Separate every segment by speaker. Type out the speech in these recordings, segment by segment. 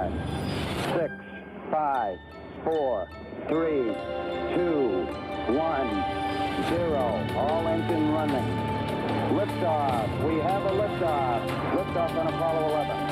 Speaker 1: 6, 5, 4, 3, 2, 1, 0. All engine running. Liftoff. We have a liftoff. Liftoff on Apollo 11.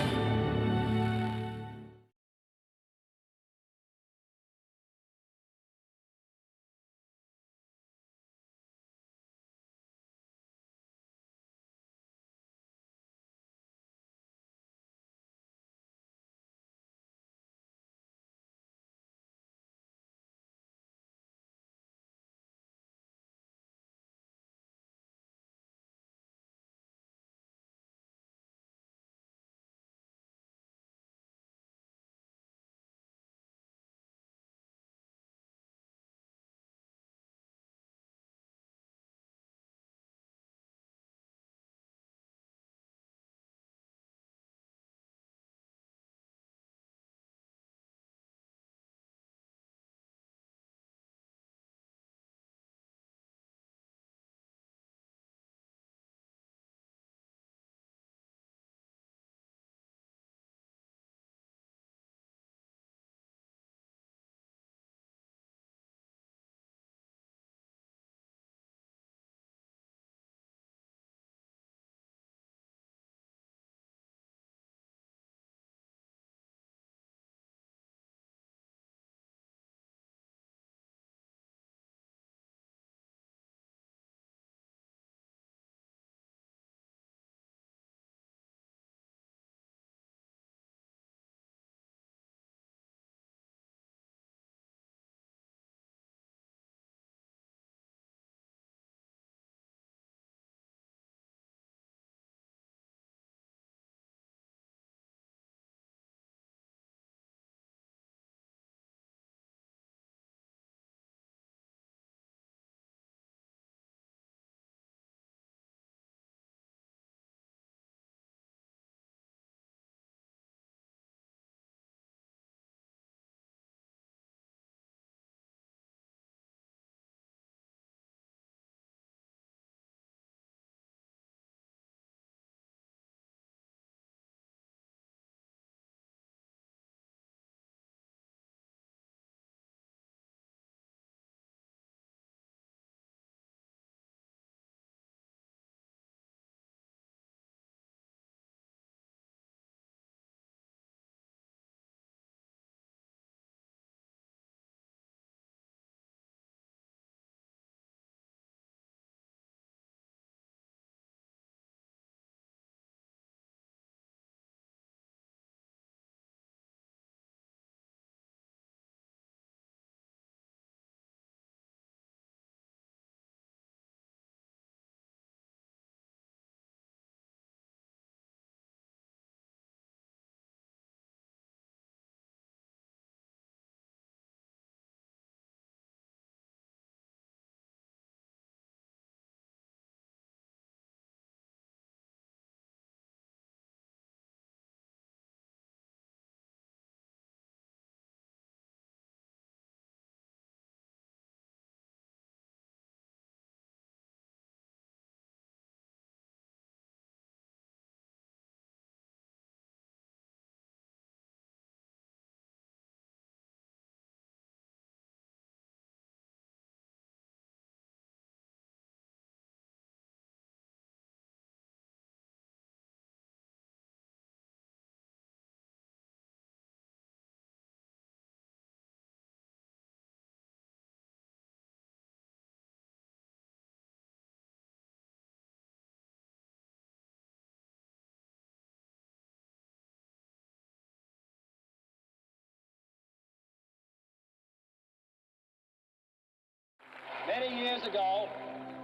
Speaker 2: Many years ago,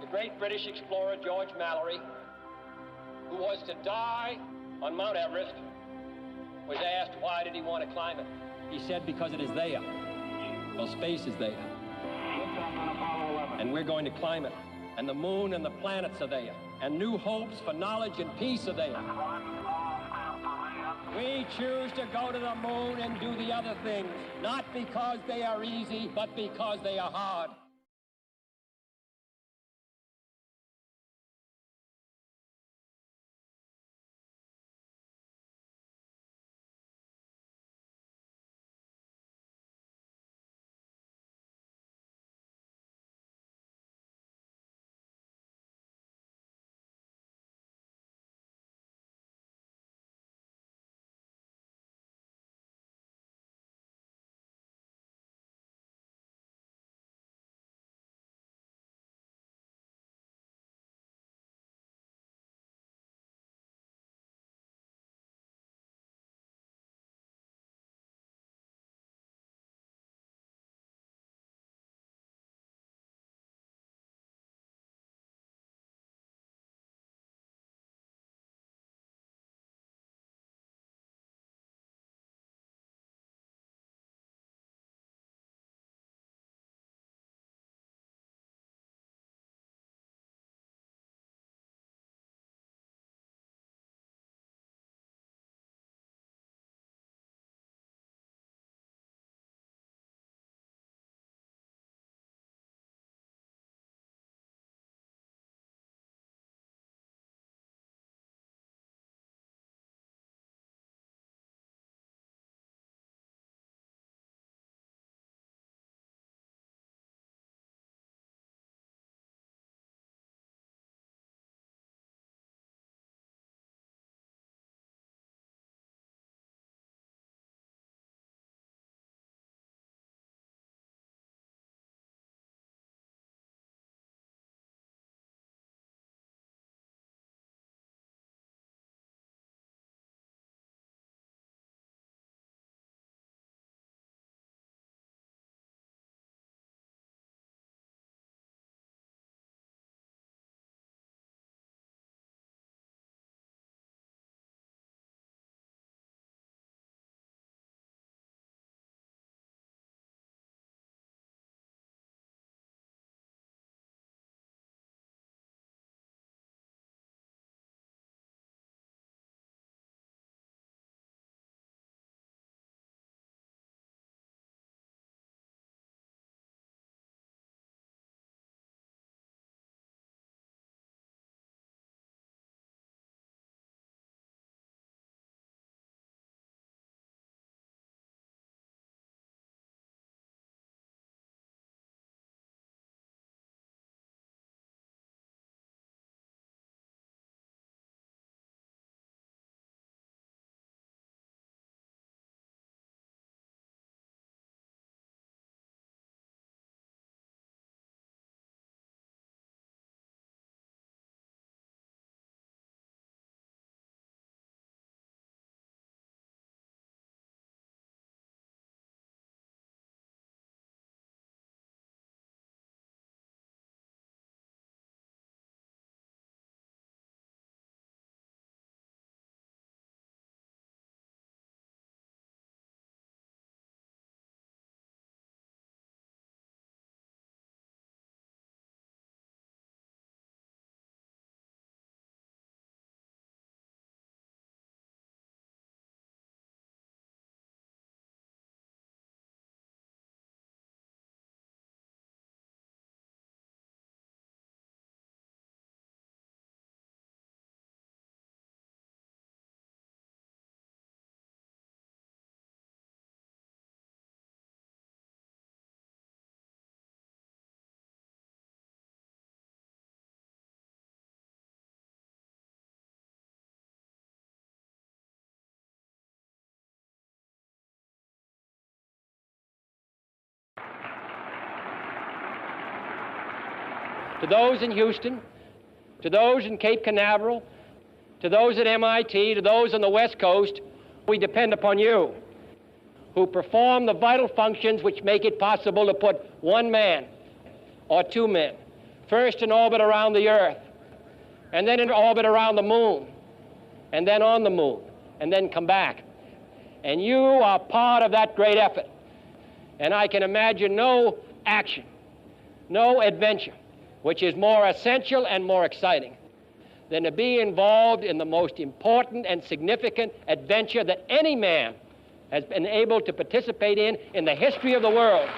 Speaker 2: the great British explorer George Mallory, who was to die on Mount Everest, was asked why did he want to climb it. He said because it is there. Well, space is there. And we're going to climb it. And the moon and the planets are there. And new hopes for knowledge and peace are there. We choose to go to the moon and do the other things, not because they are easy, but because they are hard. to those in Houston, to those in Cape Canaveral, to those at MIT, to those on the West Coast, we depend upon you, who perform the vital functions which make it possible to put one man or two men, first in orbit around the Earth, and then in orbit around the moon, and then on the moon, and then come back. And you are part of that great effort. And I can imagine no action, no adventure, which is more essential and more exciting than to be involved in the most important and significant adventure that any man has been able to participate in the history of the world.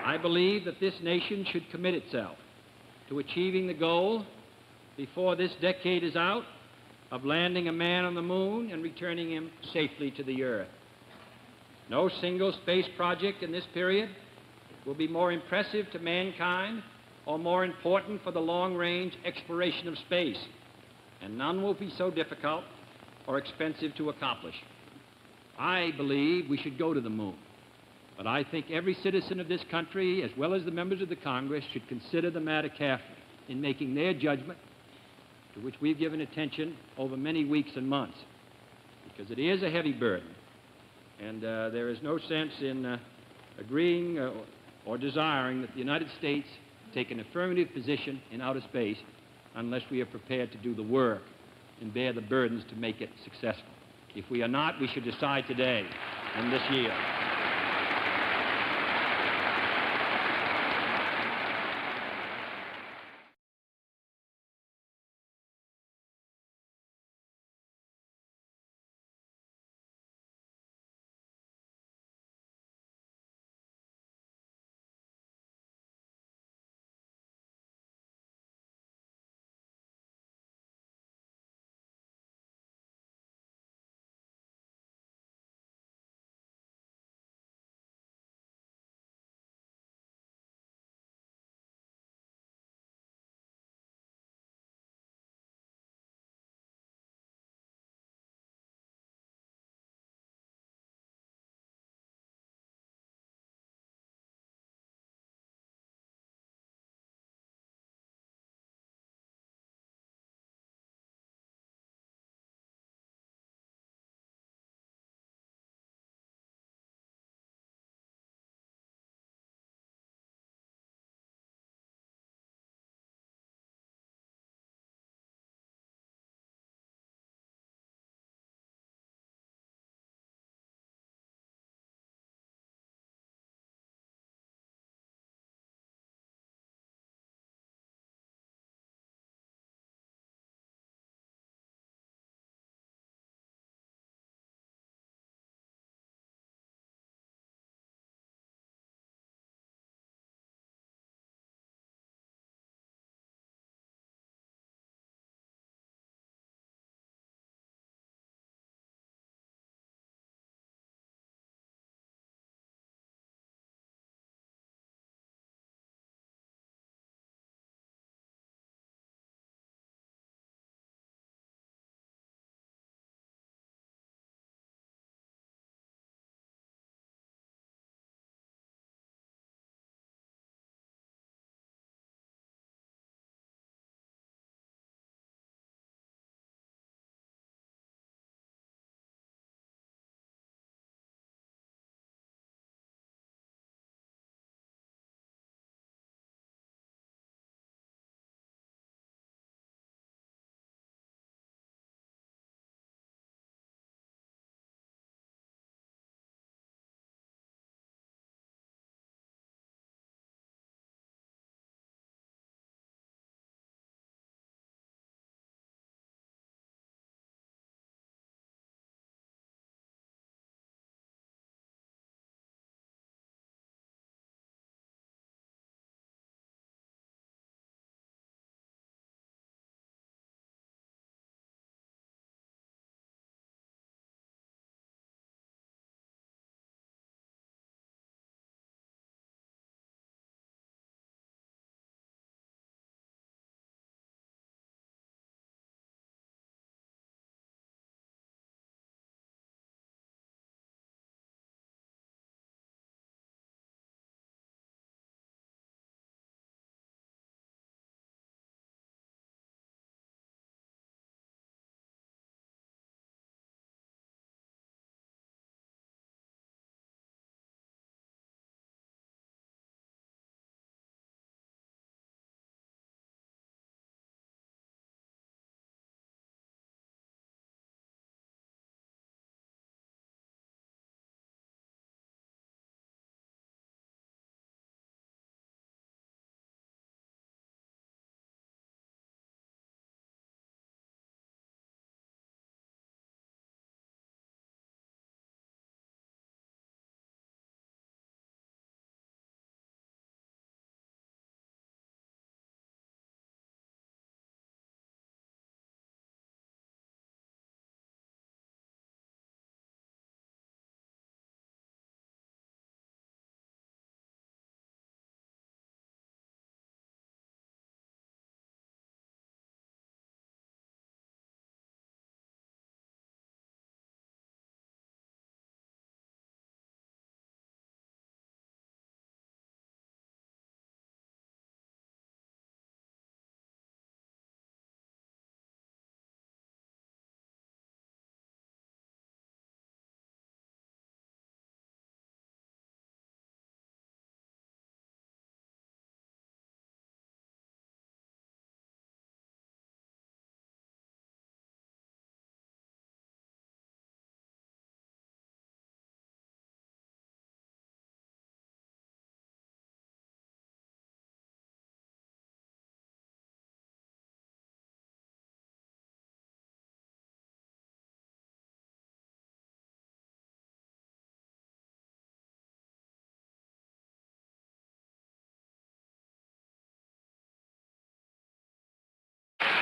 Speaker 3: I believe that this nation should commit itself to achieving the goal before this decade is out of landing a man on the moon and returning him safely to the Earth. No single space project in this period will be more impressive to mankind or more important for the long-range exploration of space, and none will be so difficult or expensive to accomplish. I believe we should go to the moon, but I think every citizen of this country, as well as the members of the Congress, should consider the matter carefully in making their judgment, to which we've given attention over many weeks and months, because it is a heavy burden, and there is no sense in agreeing or desiring that the United States take an affirmative position in outer space unless we are prepared to do the work and bear the burdens to make it successful. If we are not, we should decide today and this year.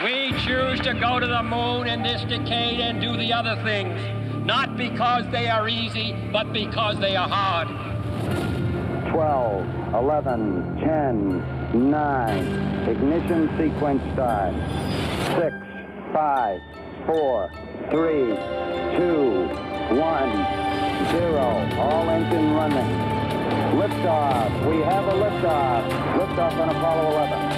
Speaker 2: We choose to go to the moon in this decade and do the other things, not because they are easy, but because they are hard.
Speaker 1: 12, 11, 10, 9. Ignition sequence start. 6, 5, 4, 3, 2, 1, 0. All engine running. Liftoff. We have a liftoff. Liftoff on Apollo 11.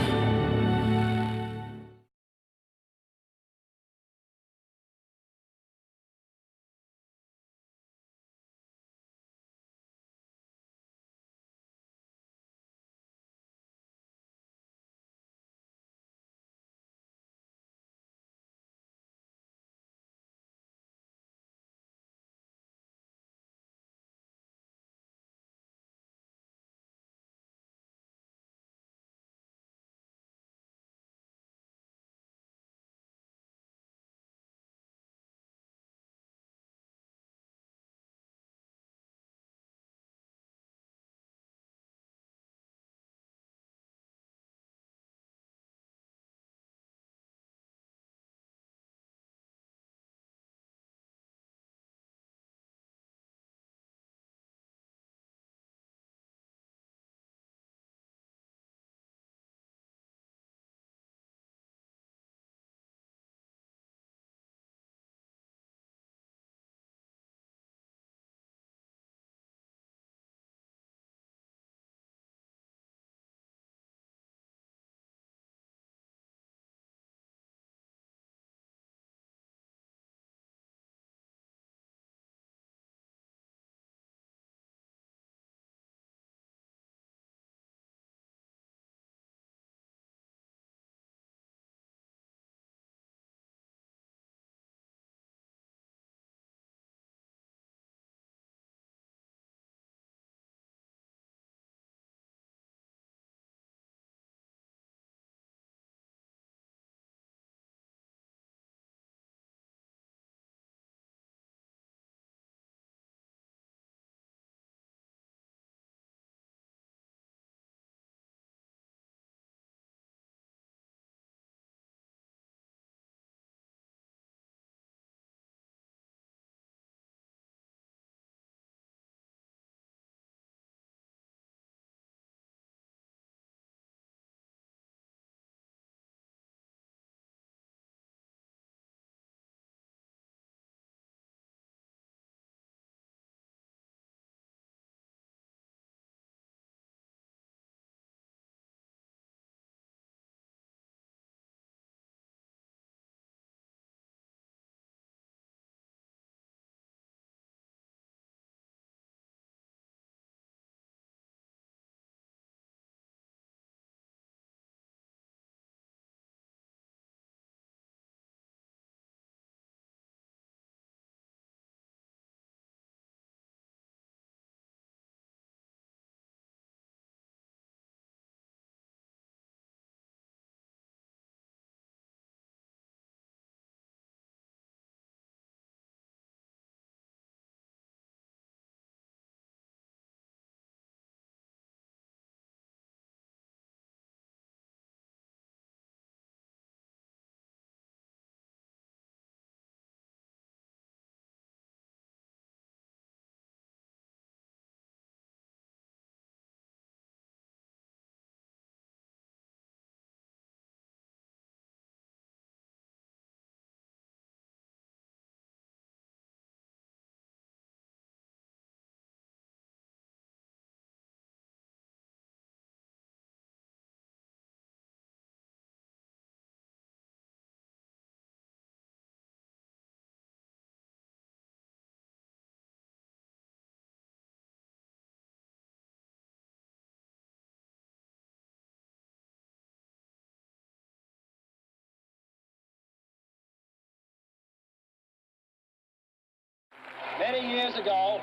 Speaker 2: Many years ago,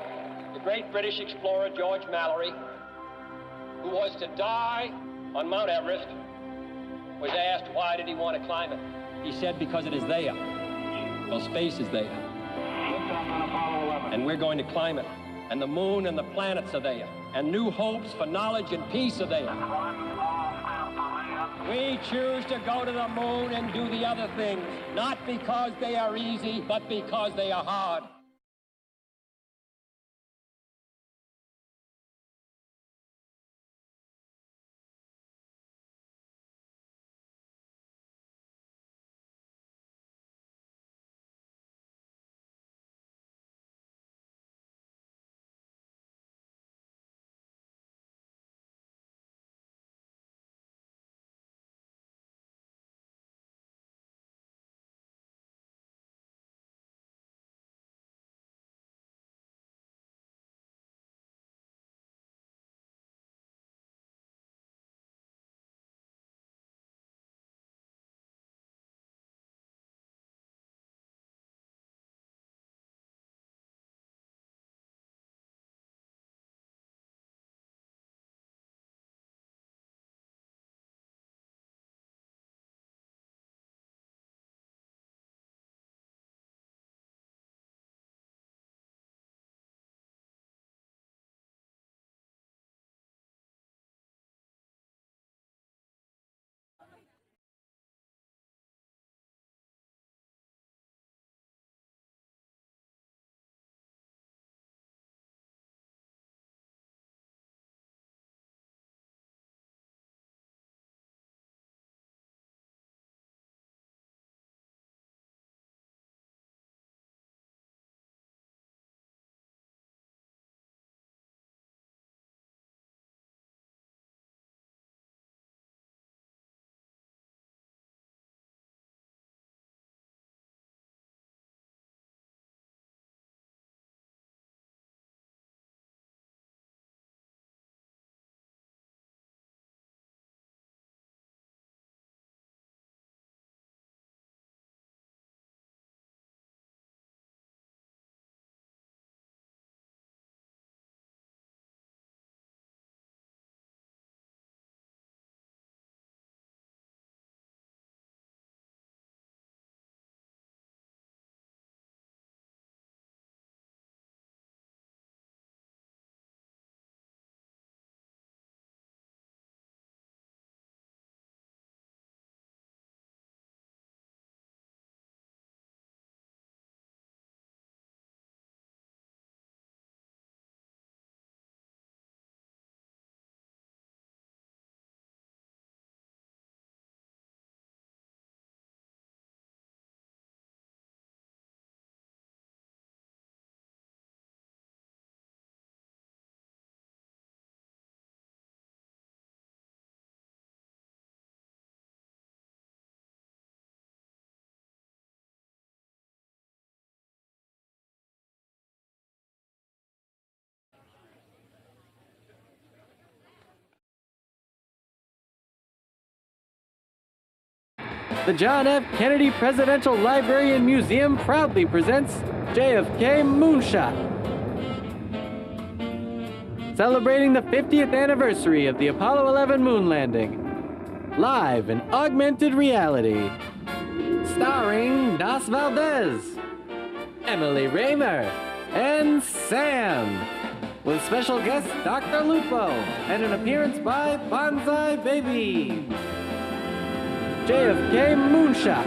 Speaker 2: the great British explorer George Mallory, who was to die on Mount Everest, was asked why did he want to climb it. He said because it is there. Well, space is there. And we're going to climb it. And the moon and the planets are there. And new hopes for knowledge and peace are there. We choose to go to the moon and do the other things, not because they are easy, but because they are hard.
Speaker 4: The John F. Kennedy Presidential Library and Museum proudly presents Jfk Moonshot. Celebrating the 50th anniversary of the Apollo 11 moon landing. Live in Augmented Reality. Starring Das Valdez, Emily Raymer, and Sam. With special guest Dr. Lupo and an appearance by Bonsai Baby. Jfk Moonshot.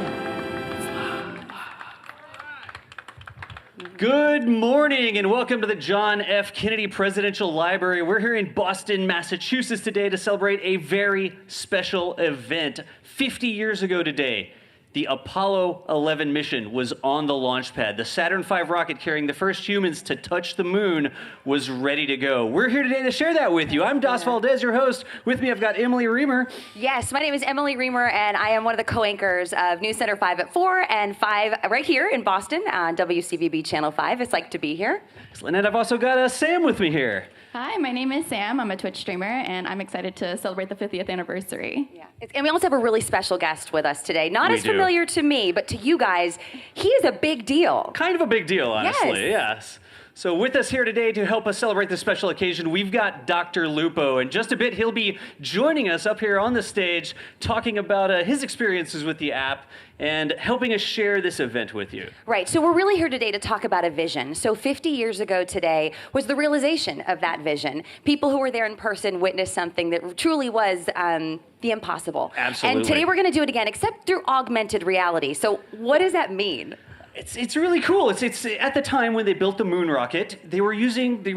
Speaker 5: Good morning and welcome to the John F. Kennedy Presidential Library. We're here in Boston, Massachusetts today to celebrate a very special event. 50 years ago today, the Apollo 11 mission was on the launch pad. The Saturn V rocket carrying the first humans to touch the moon was ready to go. We're here today to share that with you. I'm Das Valdez, your host. With me, I've got Emily Reamer.
Speaker 6: Yes, my name is Emily Reamer, and I am one of the co-anchors of News Center 5 at 4 and 5 right here in Boston on WCVB Channel 5. It's like to be here.
Speaker 5: Excellent. And I've also got Sam with me here.
Speaker 7: Hi, my name is Sam. I'm a Twitch streamer, and I'm excited to celebrate the 50th anniversary.
Speaker 6: Yeah. And we also have a really special guest with us today. Not
Speaker 5: We
Speaker 6: as
Speaker 5: do.
Speaker 6: familiar to me, but to you guys, he is a big deal.
Speaker 5: Kind of a big deal, honestly, yes. So with us here today to help us celebrate this special occasion, we've got Dr. Lupo. In just a bit, he'll be joining us up here on the stage, talking about his experiences with the app and helping us share this event with you.
Speaker 6: Right, so we're really here today to talk about a vision. So 50 years ago today was the realization of that vision. People who were there in person witnessed something that truly was the impossible.
Speaker 5: Absolutely.
Speaker 6: And today we're going to do it again, except through augmented reality. So what does that mean?
Speaker 5: It's really cool. It's at the time when they built the moon rocket, they were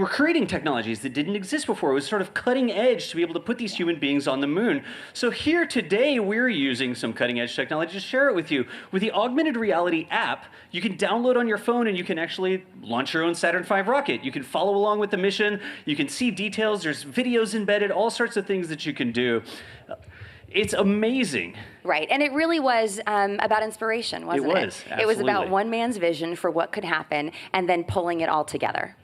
Speaker 5: creating technologies that didn't exist before. It was sort of cutting edge to be able to put these human beings on the moon. So here today, we're using some cutting edge technology to share it with you. With the Augmented Reality app, you can download on your phone and you can actually launch your own Saturn V rocket. You can follow along with the mission. You can see details. There's videos embedded, all sorts of things that you can do. It's amazing.
Speaker 6: Right, and it really was about inspiration, wasn't it?
Speaker 5: It was, absolutely.
Speaker 6: It was about one man's vision for what could happen and then pulling it all together.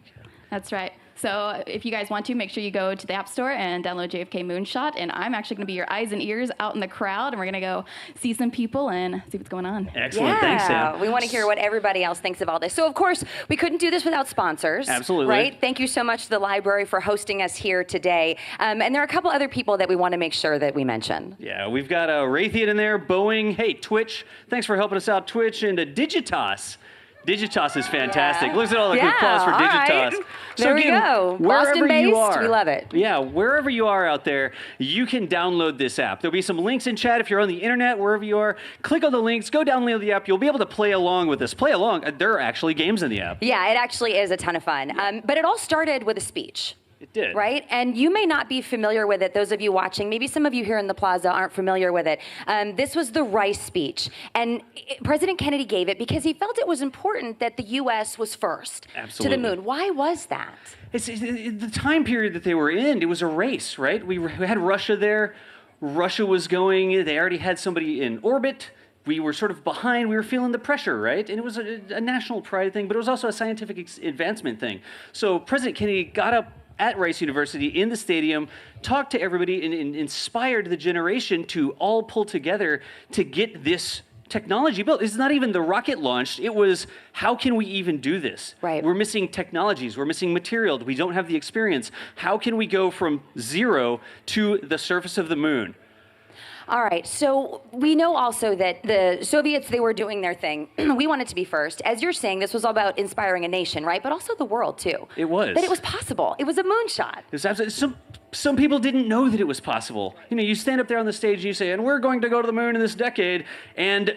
Speaker 7: That's right. So if you guys want to, make sure you go to the App Store and download Jfk Moonshot. And I'm actually going to be your eyes and ears out in the crowd. And we're going to go see some people and see what's going on.
Speaker 5: Excellent.
Speaker 6: Yeah,
Speaker 5: Thanks, Sam.
Speaker 6: we want to hear what everybody else thinks of all this. So, of course, we couldn't do this without sponsors.
Speaker 5: Absolutely.
Speaker 6: Right? Thank you so much to the library for hosting us here today. And there are a couple other people that we want to make sure that we mention.
Speaker 5: Yeah, we've got Raytheon in there, Boeing, hey, Twitch. Thanks for helping us out, Twitch, and Digitas. Digitas is fantastic.
Speaker 6: Yeah.
Speaker 5: Look at all the applause for
Speaker 6: all
Speaker 5: Digitas.
Speaker 6: right.
Speaker 5: So
Speaker 6: There we
Speaker 5: again,
Speaker 6: go.
Speaker 5: wherever
Speaker 6: Boston-based,
Speaker 5: you are,
Speaker 6: we love it.
Speaker 5: Yeah, wherever you are out there, you can download this app. There'll be some links in chat if you're on the internet, wherever you are. Click on the links, go download the app. You'll be able to play along with this. Play along. There are actually games in the app.
Speaker 6: Yeah, it actually is a ton of fun. But it all started with a speech.
Speaker 5: It did.
Speaker 6: Right? And you may not be familiar with it, those of you watching. Maybe some of you here in the plaza aren't familiar with it. This was the Rice speech. And President Kennedy gave it because he felt it was important that the U.S. was first to the moon. Why was that?
Speaker 5: It's the time period that they were in, it was a race, right? We had Russia there. Russia was going. They already had somebody in orbit. We were sort of behind. We were feeling the pressure, right? And it was a national pride thing, but it was also a scientific advancement thing. So President Kennedy got up at Rice University in the stadium, talked to everybody, and inspired the generation to all pull together to get this technology built. It's not even the rocket launched. It was, how can we even do this?
Speaker 6: Right.
Speaker 5: We're missing technologies. We're missing material. We don't have the experience. How can we go from zero to the surface of the moon?
Speaker 6: All right, so we know also that the Soviets, they were doing their thing. We wanted to be first. As you're saying, this was all about inspiring a nation, right? But also the world, too.
Speaker 5: It was.
Speaker 6: That it was possible. It was a moonshot.
Speaker 5: It was absolutely, some people didn't know that it was possible. You know, you stand up there on the stage and you say, and we're going to go to the moon in this decade, and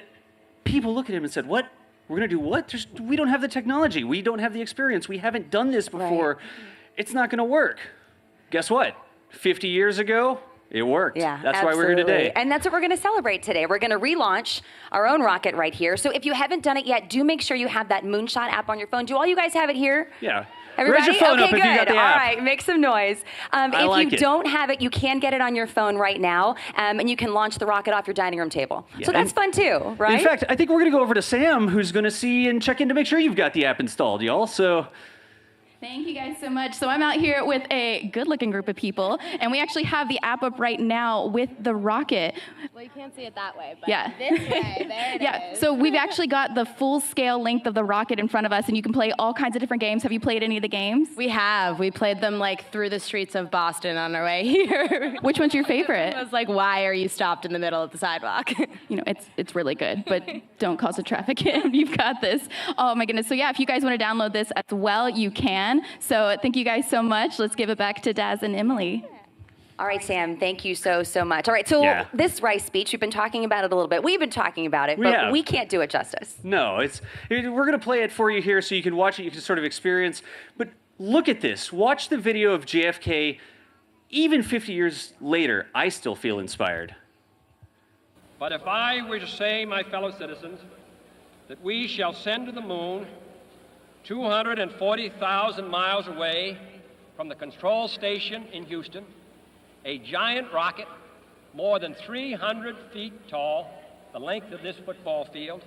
Speaker 5: people look at him and said, what? We're going to do what? We don't have the technology. We don't have the experience. We haven't done this before. Right. It's not going to work. Guess what? 50 years ago, it worked.
Speaker 6: Yeah,
Speaker 5: that's
Speaker 6: absolutely.
Speaker 5: why we're here today.
Speaker 6: And that's what we're going to celebrate today. We're going to relaunch our own rocket right here. So if you haven't done it yet, do make sure you have that Moonshot app on your phone. Do all you guys have it here?
Speaker 5: Yeah.
Speaker 6: Everybody?
Speaker 5: Raise your phone
Speaker 6: okay,
Speaker 5: up
Speaker 6: good.
Speaker 5: if you got the app.
Speaker 6: All right, make some noise. If you don't have it, you can get it on your phone right now, and you can launch the rocket off your dining room table. Yeah. So that's fun too, right?
Speaker 5: In fact, I think we're going to go over to Sam, who's going to see and check in to make sure you've got the app installed, y'all. So.
Speaker 7: Thank you guys so much. So I'm out here with a good-looking group of people, and we actually have the app up right now with the rocket.
Speaker 8: Well, you can't see it that way, but
Speaker 7: yeah.
Speaker 8: This way, there it is.
Speaker 7: So we've actually got the full-scale length of the rocket in front of us, and you can play all kinds of different games. Have you played any of the games?
Speaker 8: We have. We played them like through the streets of Boston on our way here.
Speaker 7: Which one's your favorite?
Speaker 8: It was like, why are you stopped in the middle of the sidewalk?
Speaker 7: You know, it's really good, but don't cause a traffic jam. You've got this. Oh my goodness. So yeah, if you guys want to download this as well, you can. So thank you guys so much. Let's give it back to Daz and Emily.
Speaker 6: All right, Sam, thank you so much. All right, so this Rice speech, we've been talking about it a little bit. We've been talking about it, but we can't do it justice.
Speaker 5: No, we're going to play it for you here so you can watch it, you can sort of experience. But look at this. Watch the video of JFK. Even 50 years later, I still feel inspired.
Speaker 2: But if I were to say, my fellow citizens, that we shall send to the moon 240,000 miles away from the control station in Houston, a giant rocket more than 300 feet tall, the length of this football field,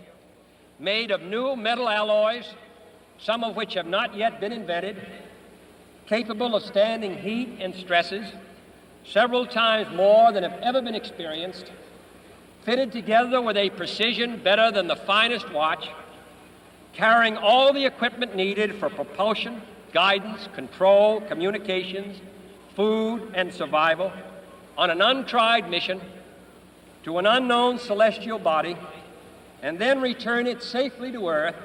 Speaker 2: made of new metal alloys, some of which have not yet been invented, capable of standing heat and stresses several times more than have ever been experienced, fitted together with a precision better than the finest watch, carrying all the equipment needed for propulsion, guidance, control, communications, food, and survival on an untried mission to an unknown celestial body, and then return it safely to Earth,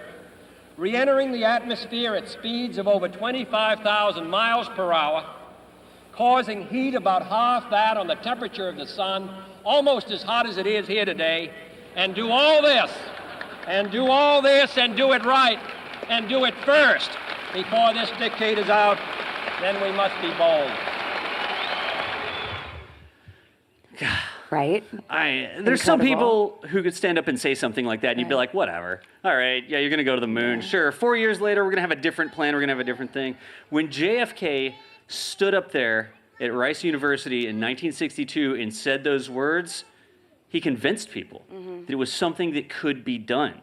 Speaker 2: re-entering the atmosphere at speeds of over 25,000 miles per hour, causing heat about half that on the temperature of the sun, almost as hot as it is here today, and do all this, and do all this, and do it right, and do it first before this decade is out, then we must be bold.
Speaker 6: Right?
Speaker 5: There's some people who could stand up and say something like that, and you'd be like, whatever. All right, yeah, you're going to go to the moon. Sure, 4 years later, we're going to have a different plan. We're going to have a different thing. When JFK stood up there at Rice University in 1962 and said those words, he convinced people that it was something that could be done.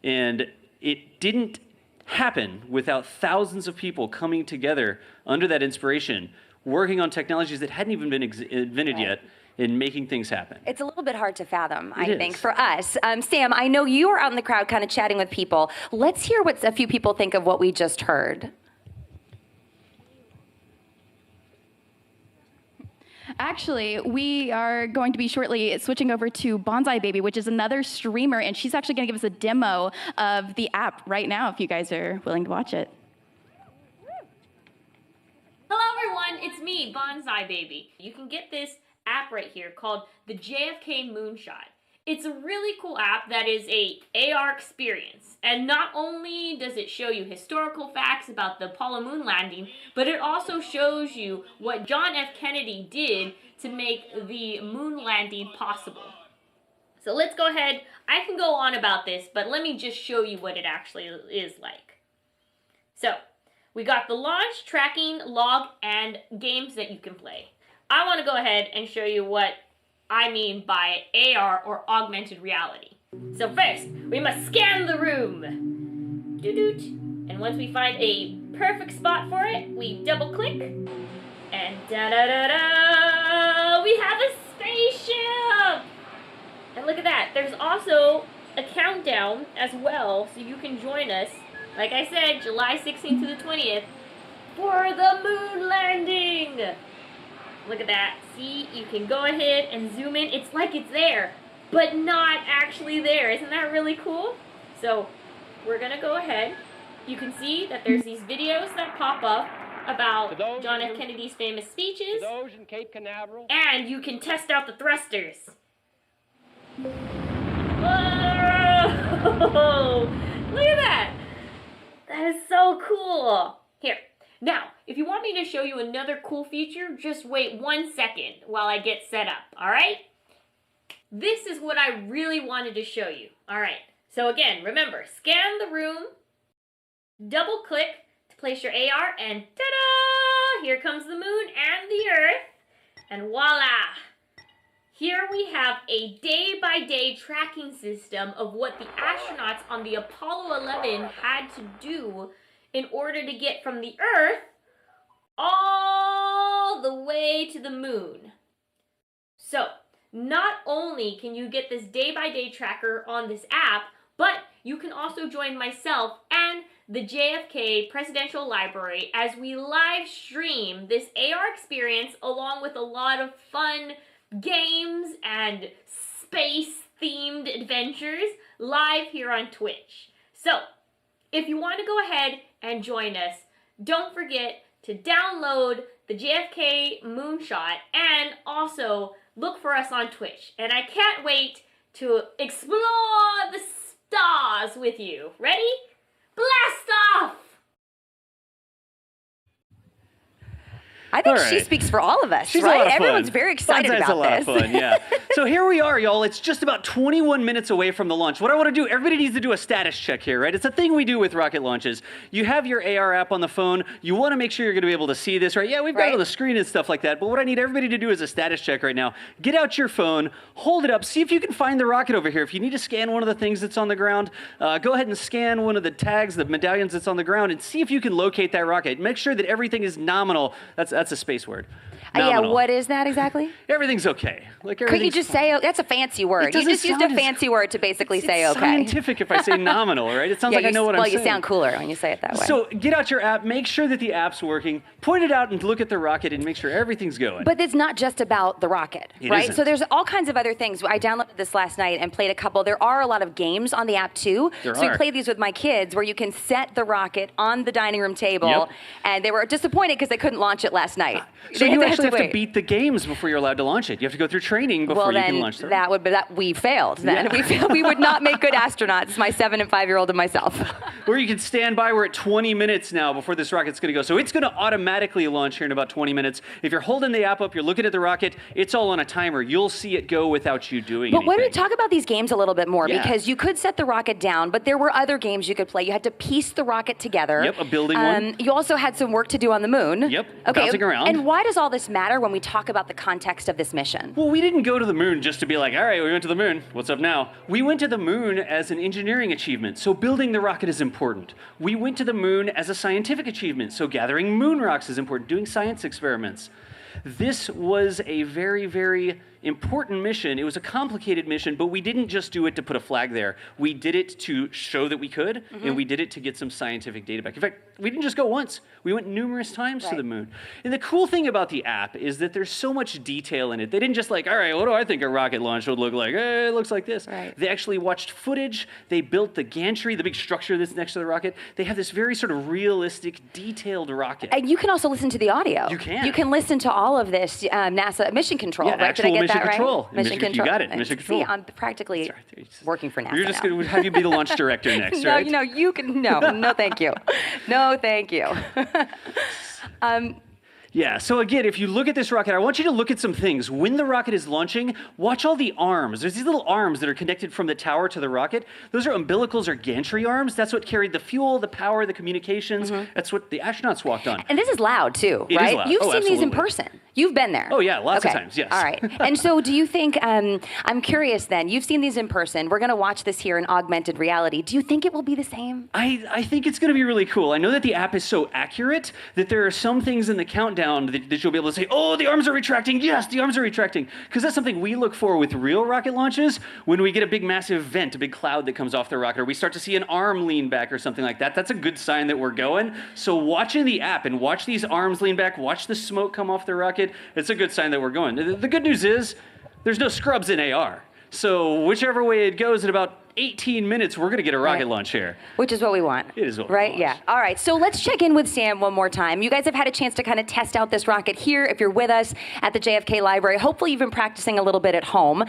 Speaker 5: And it didn't happen without thousands of people coming together under that inspiration, working on technologies that hadn't even been invented yet, and making things happen.
Speaker 6: It's a little bit hard to fathom, I think, for us. Sam, I know you are out in the crowd kind of chatting with people. Let's hear what a few people think of what we just heard.
Speaker 7: Actually, we are going to be shortly switching over to Bonsai Baby, which is another streamer, and she's actually going to give us a demo of the app right now if you guys are willing to watch it.
Speaker 9: Hello everyone, it's me, Bonsai Baby. You can get this app right here called the Jfk Moonshot. It's a really cool app that is a AR experience, and not only does it show you historical facts about the Apollo moon landing, but it also shows you what John F. Kennedy did to make the moon landing possible. So let's go ahead. I can go on about this, but let me just show you what it actually is like. So we got the launch, tracking, log, and games that you can play. I want to go ahead and show you what I mean by AR or augmented reality. So first, we must scan the room. Doot-doot. And once we find a perfect spot for it, we double click. And da-da-da-da! We have a spaceship! And look at that, there's also a countdown as well, so you can join us, like I said, July 16th to the 20th, for the moon landing! Look at that. See, you can go ahead and zoom in. It's like it's there, but not actually there. Isn't that really cool? So we're going to go ahead. You can see that there's these videos that pop up about John F. Kennedy's famous speeches.
Speaker 2: Those in Cape Canaveral.
Speaker 9: And you can test out the thrusters. Whoa! Look at that. That is so cool. Here. Now, if you want me to show you another cool feature, just wait 1 second while I get set up, all right? This is what I really wanted to show you, all right? So again, remember, scan the room, double click to place your AR, and ta-da! Here comes the moon and the Earth, and voila! Here we have a day-by-day tracking system of what the astronauts on the Apollo 11 had to do in order to get from the Earth all the way to the moon. So, not only can you get this day-by-day tracker on this app, but you can also join myself and the JFK Presidential Library as we live stream this AR experience along with a lot of fun games and space-themed adventures live here on Twitch. So, if you want to go ahead and join us, don't forget to download the Jfk Moonshot and also look for us on Twitch. And I can't wait to explore the stars with you. Ready? Blast off!
Speaker 6: I think she speaks for all of us,
Speaker 5: She's
Speaker 6: right?
Speaker 5: a lot of
Speaker 6: Everyone's
Speaker 5: fun.
Speaker 6: very excited
Speaker 5: Bonsai's
Speaker 6: about
Speaker 5: a lot
Speaker 6: this.
Speaker 5: of fun, yeah. So here we are, y'all. It's just about 21 minutes away from the launch. What I want to do, everybody needs to do a status check here, right? It's a thing we do with rocket launches. You have your AR app on the phone. You want to make sure you're going to be able to see this, right? Yeah, we've got it on the screen and stuff like that. But what I need everybody to do is a status check right now. Get out your phone, hold it up, see if you can find the rocket over here. If you need to scan one of the things that's on the ground, go ahead and scan one of the tags, the medallions that's on the ground, and see if you can locate that rocket. Make sure that everything is nominal. That's That's a space word.
Speaker 6: Yeah,
Speaker 5: Nominal.
Speaker 6: what is that exactly?
Speaker 5: Everything's okay. Like
Speaker 6: Couldn't you just say, that's a fancy word. You just used a fancy word to basically say
Speaker 5: it's
Speaker 6: okay.
Speaker 5: scientific if I say nominal, right? It sounds like I know what I'm saying.
Speaker 6: Well, you sound cooler when you say it that way.
Speaker 5: So get out your app, make sure that the app's working, point it out and look at the rocket and make sure everything's going.
Speaker 6: But it's not just about the rocket, right?
Speaker 5: Isn't.
Speaker 6: So there's all kinds of other things. I downloaded this last night and played a couple. There are a lot of games on the app too.
Speaker 5: There
Speaker 6: so
Speaker 5: are.
Speaker 6: we played these with my kids where you can set the rocket on the dining room table, and they were disappointed because they couldn't launch it last night.
Speaker 5: So you actually have to beat the games before you're allowed to launch it. You have to go through training before you can launch it.
Speaker 6: We failed then.
Speaker 5: Yeah.
Speaker 6: We would not make good astronauts, my 7 and 5-year-old and myself.
Speaker 5: Or you can stand by. We're at 20 minutes now before this rocket's going to go. So it's going to automatically launch here in about 20 minutes. If you're holding the app up, you're looking at the rocket, it's all on a timer. You'll see it go without you doing anything.
Speaker 6: But why don't we talk about these games a little bit more?
Speaker 5: Yeah.
Speaker 6: Because you could set the rocket down, but there were other games you could play. You had to piece the rocket together.
Speaker 5: Yep, a building one.
Speaker 6: You also had some work to do on the moon.
Speaker 5: Yep,
Speaker 6: okay.
Speaker 5: bouncing around.
Speaker 6: And why does all this matter when we talk about the context of this mission?
Speaker 5: Well, we didn't go to the moon just to be like, all right, we went to the moon. What's up now? We went to the moon as an engineering achievement. So building the rocket is important. We went to the moon as a scientific achievement. So gathering moon rocks is important. Doing science experiments. This was a very, very important mission. It was a complicated mission, but we didn't just do it to put a flag there. We did it to show that we could, and we did it to get some scientific data back. In fact, we didn't just go once. We went numerous times to the moon. And the cool thing about the app is that there's so much detail in it. They didn't just like, all right, what do I think a rocket launch would look like? It looks like this.
Speaker 6: Right.
Speaker 5: They actually watched footage. They built the gantry, the big structure that's next to the rocket. They have this very sort of realistic, detailed rocket.
Speaker 6: And you can also listen to the audio.
Speaker 5: You can.
Speaker 6: You can listen to all of this NASA mission control,
Speaker 5: Yeah,
Speaker 6: right? Did I
Speaker 5: actual
Speaker 6: get
Speaker 5: mission
Speaker 6: that
Speaker 5: control.
Speaker 6: right? Mission control.
Speaker 5: You got it. Mission control.
Speaker 6: See, I'm practically working for NASA.
Speaker 5: You're just
Speaker 6: now.
Speaker 5: going to have you be the launch director next,
Speaker 6: No,
Speaker 5: right?
Speaker 6: you can. No, thank you. No, thank you.
Speaker 5: Yeah, so again, if you look at this rocket, I want you to look at some things. When the rocket is launching, watch all the arms. There's these little arms that are connected from the tower to the rocket. Those are umbilicals or gantry arms. That's what carried the fuel, the power, the communications. That's what the astronauts walked on.
Speaker 6: And this is loud too,
Speaker 5: It is
Speaker 6: right?
Speaker 5: loud.
Speaker 6: You've
Speaker 5: Oh,
Speaker 6: seen these in
Speaker 5: absolutely.
Speaker 6: person. You've been there.
Speaker 5: Oh yeah, lots of times, yes.
Speaker 6: All right. And so do you think, I'm curious then, you've seen these in person. We're going to watch this here in augmented reality. Do you think it will be the same?
Speaker 5: I think it's going to be really cool. I know that the app is so accurate that there are some things in the countdown that you'll be able to say, oh, the arms are retracting. Yes, the arms are retracting. Because that's something we look for with real rocket launches when we get a big massive vent, a big cloud that comes off the rocket, or we start to see an arm lean back or something like that. That's a good sign that we're going. So watching the app and watch these arms lean back, watch the smoke come off the rocket, it's a good sign that we're going. The good news is there's no scrubs in AR. So whichever way it goes, in about 18 minutes, we're going to get a rocket launch here.
Speaker 6: Which is what we want.
Speaker 5: It is what we
Speaker 6: right?
Speaker 5: want.
Speaker 6: Yeah. All right. So let's check in with Sam one more time. You guys have had a chance to kind of test out this rocket here if you're with us at the JFK Library. Hopefully you've been practicing a little bit at home.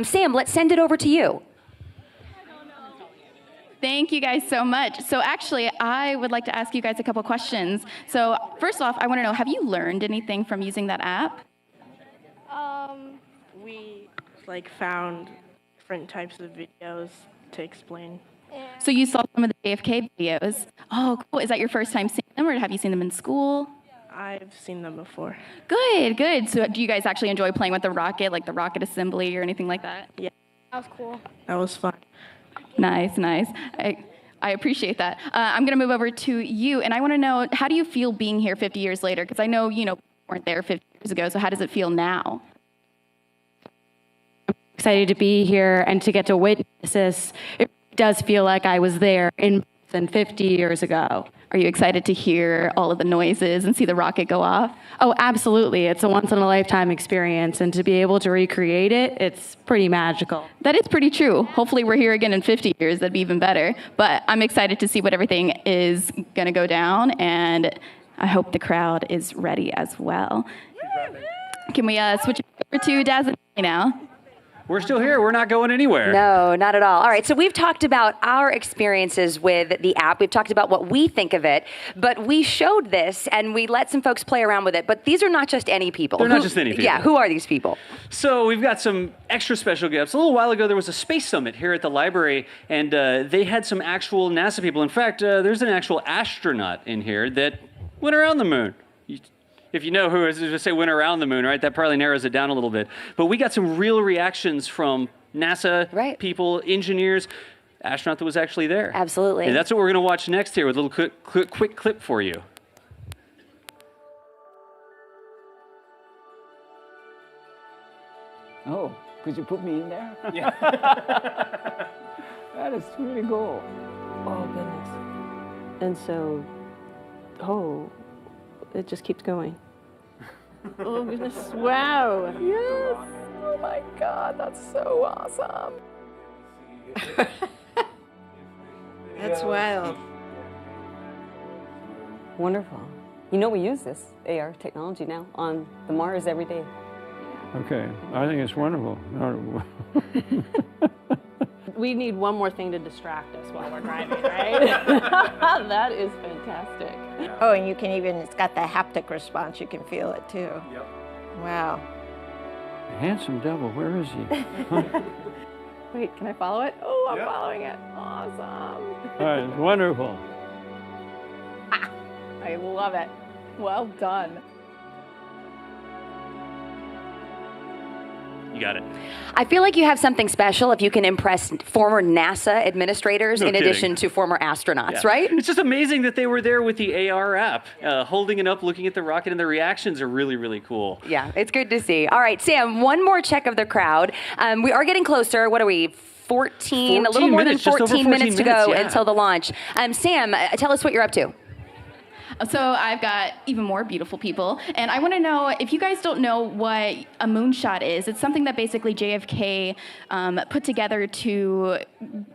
Speaker 6: Sam, let's send it over to you.
Speaker 7: Thank you guys so much. So actually, I would like to ask you guys a couple questions. So first off, I want to know, have you learned anything from using that app?
Speaker 10: We found different types of videos to explain.
Speaker 7: So you saw some of the JFK videos. Oh, cool. Is that your first time seeing them, or have you seen them in school?
Speaker 10: I've seen them before.
Speaker 7: Good, good. So do you guys actually enjoy playing with the rocket, like the rocket assembly or anything like that?
Speaker 10: Yeah.
Speaker 8: That was cool.
Speaker 10: That was fun.
Speaker 7: Nice, nice. I appreciate that. I'm going to move over to you, and I want to know, how do you feel being here 50 years later? Because I know, you weren't there 50 years ago, so how does it feel now?
Speaker 11: Excited to be here and to get to witness this. It does feel like I was there in person 50 years ago.
Speaker 7: Are you excited to hear all of the noises and see the rocket go off?
Speaker 11: Oh, absolutely. It's a once-in-a-lifetime experience, and to be able to recreate it, it's pretty magical.
Speaker 7: That is pretty true. Hopefully we're here again in 50 years. That'd be even better. But I'm excited to see what everything is going to go down, and I hope the crowd is ready as well. Can we switch over to Daz and now?
Speaker 5: We're still here. We're not going anywhere.
Speaker 6: No, not at all. All right, so we've talked about our experiences with the app. We've talked about what we think of it, but we showed this and we let some folks play around with it. But these are not just any people.
Speaker 5: They're not just any people.
Speaker 6: Yeah, who are these people?
Speaker 5: So we've got some extra special guests. A little while ago, there was a space summit here at the library, and they had some actual NASA people. In fact, there's an actual astronaut in here that went around the moon. If you know who is to say went around the moon, right? That probably narrows it down a little bit. But we got some real reactions from NASA people, engineers, astronaut that was actually there.
Speaker 6: Absolutely.
Speaker 5: And that's what we're going to watch next here with a little quick clip for you.
Speaker 12: Could you put me in there?
Speaker 5: Yeah.
Speaker 12: That is really cool.
Speaker 10: Oh, goodness. And so, it just keeps going. Oh, goodness. Wow.
Speaker 13: Yes. Oh, my God. That's so awesome.
Speaker 10: That's wild.
Speaker 14: Wonderful. You know, we use this AR technology now on the Mars every day.
Speaker 12: Okay, I think it's wonderful.
Speaker 10: We need one more thing to distract us while we're driving, right? That is fantastic.
Speaker 13: Oh, and you can even, it's got the haptic response. You can feel it too.
Speaker 5: Yep.
Speaker 13: Wow.
Speaker 12: Handsome devil, where is he?
Speaker 13: Wait, can I follow it? Oh, I'm following it. Awesome.
Speaker 12: All right, it's wonderful.
Speaker 13: I love it. Well done.
Speaker 5: You got it.
Speaker 6: I feel like you have something special if you can impress former NASA administrators in addition to former astronauts, right?
Speaker 5: It's just amazing that they were there with the AR app, holding it up, looking at the rocket, and the reactions are really, really cool.
Speaker 6: Yeah, it's good to see. All right, Sam, one more check of the crowd. We are getting closer. What are we? 14 a little more
Speaker 5: minutes,
Speaker 6: than
Speaker 5: just over
Speaker 6: 14 minutes to go
Speaker 5: yeah.
Speaker 6: until the launch. Sam, tell us what you're up to.
Speaker 7: So I've got even more beautiful people, and I want to know if you guys don't know what a moonshot is. It's something that basically JFK put together to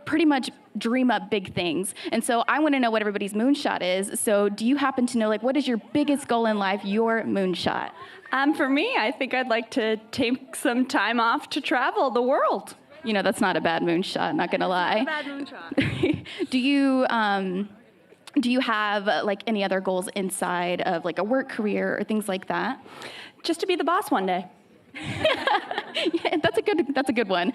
Speaker 7: pretty much dream up big things. And so I want to know what everybody's moonshot is. So do you happen to know, like, what is your biggest goal in life, your moonshot?
Speaker 15: For me, I think I'd like to take some time off to travel the world.
Speaker 7: You know, that's not a bad moonshot, not going to lie.
Speaker 15: Not a bad moonshot.
Speaker 7: Do you have like any other goals inside of like a work career or things like that?
Speaker 15: Just to be the boss one day.
Speaker 7: Yeah, that's a good one.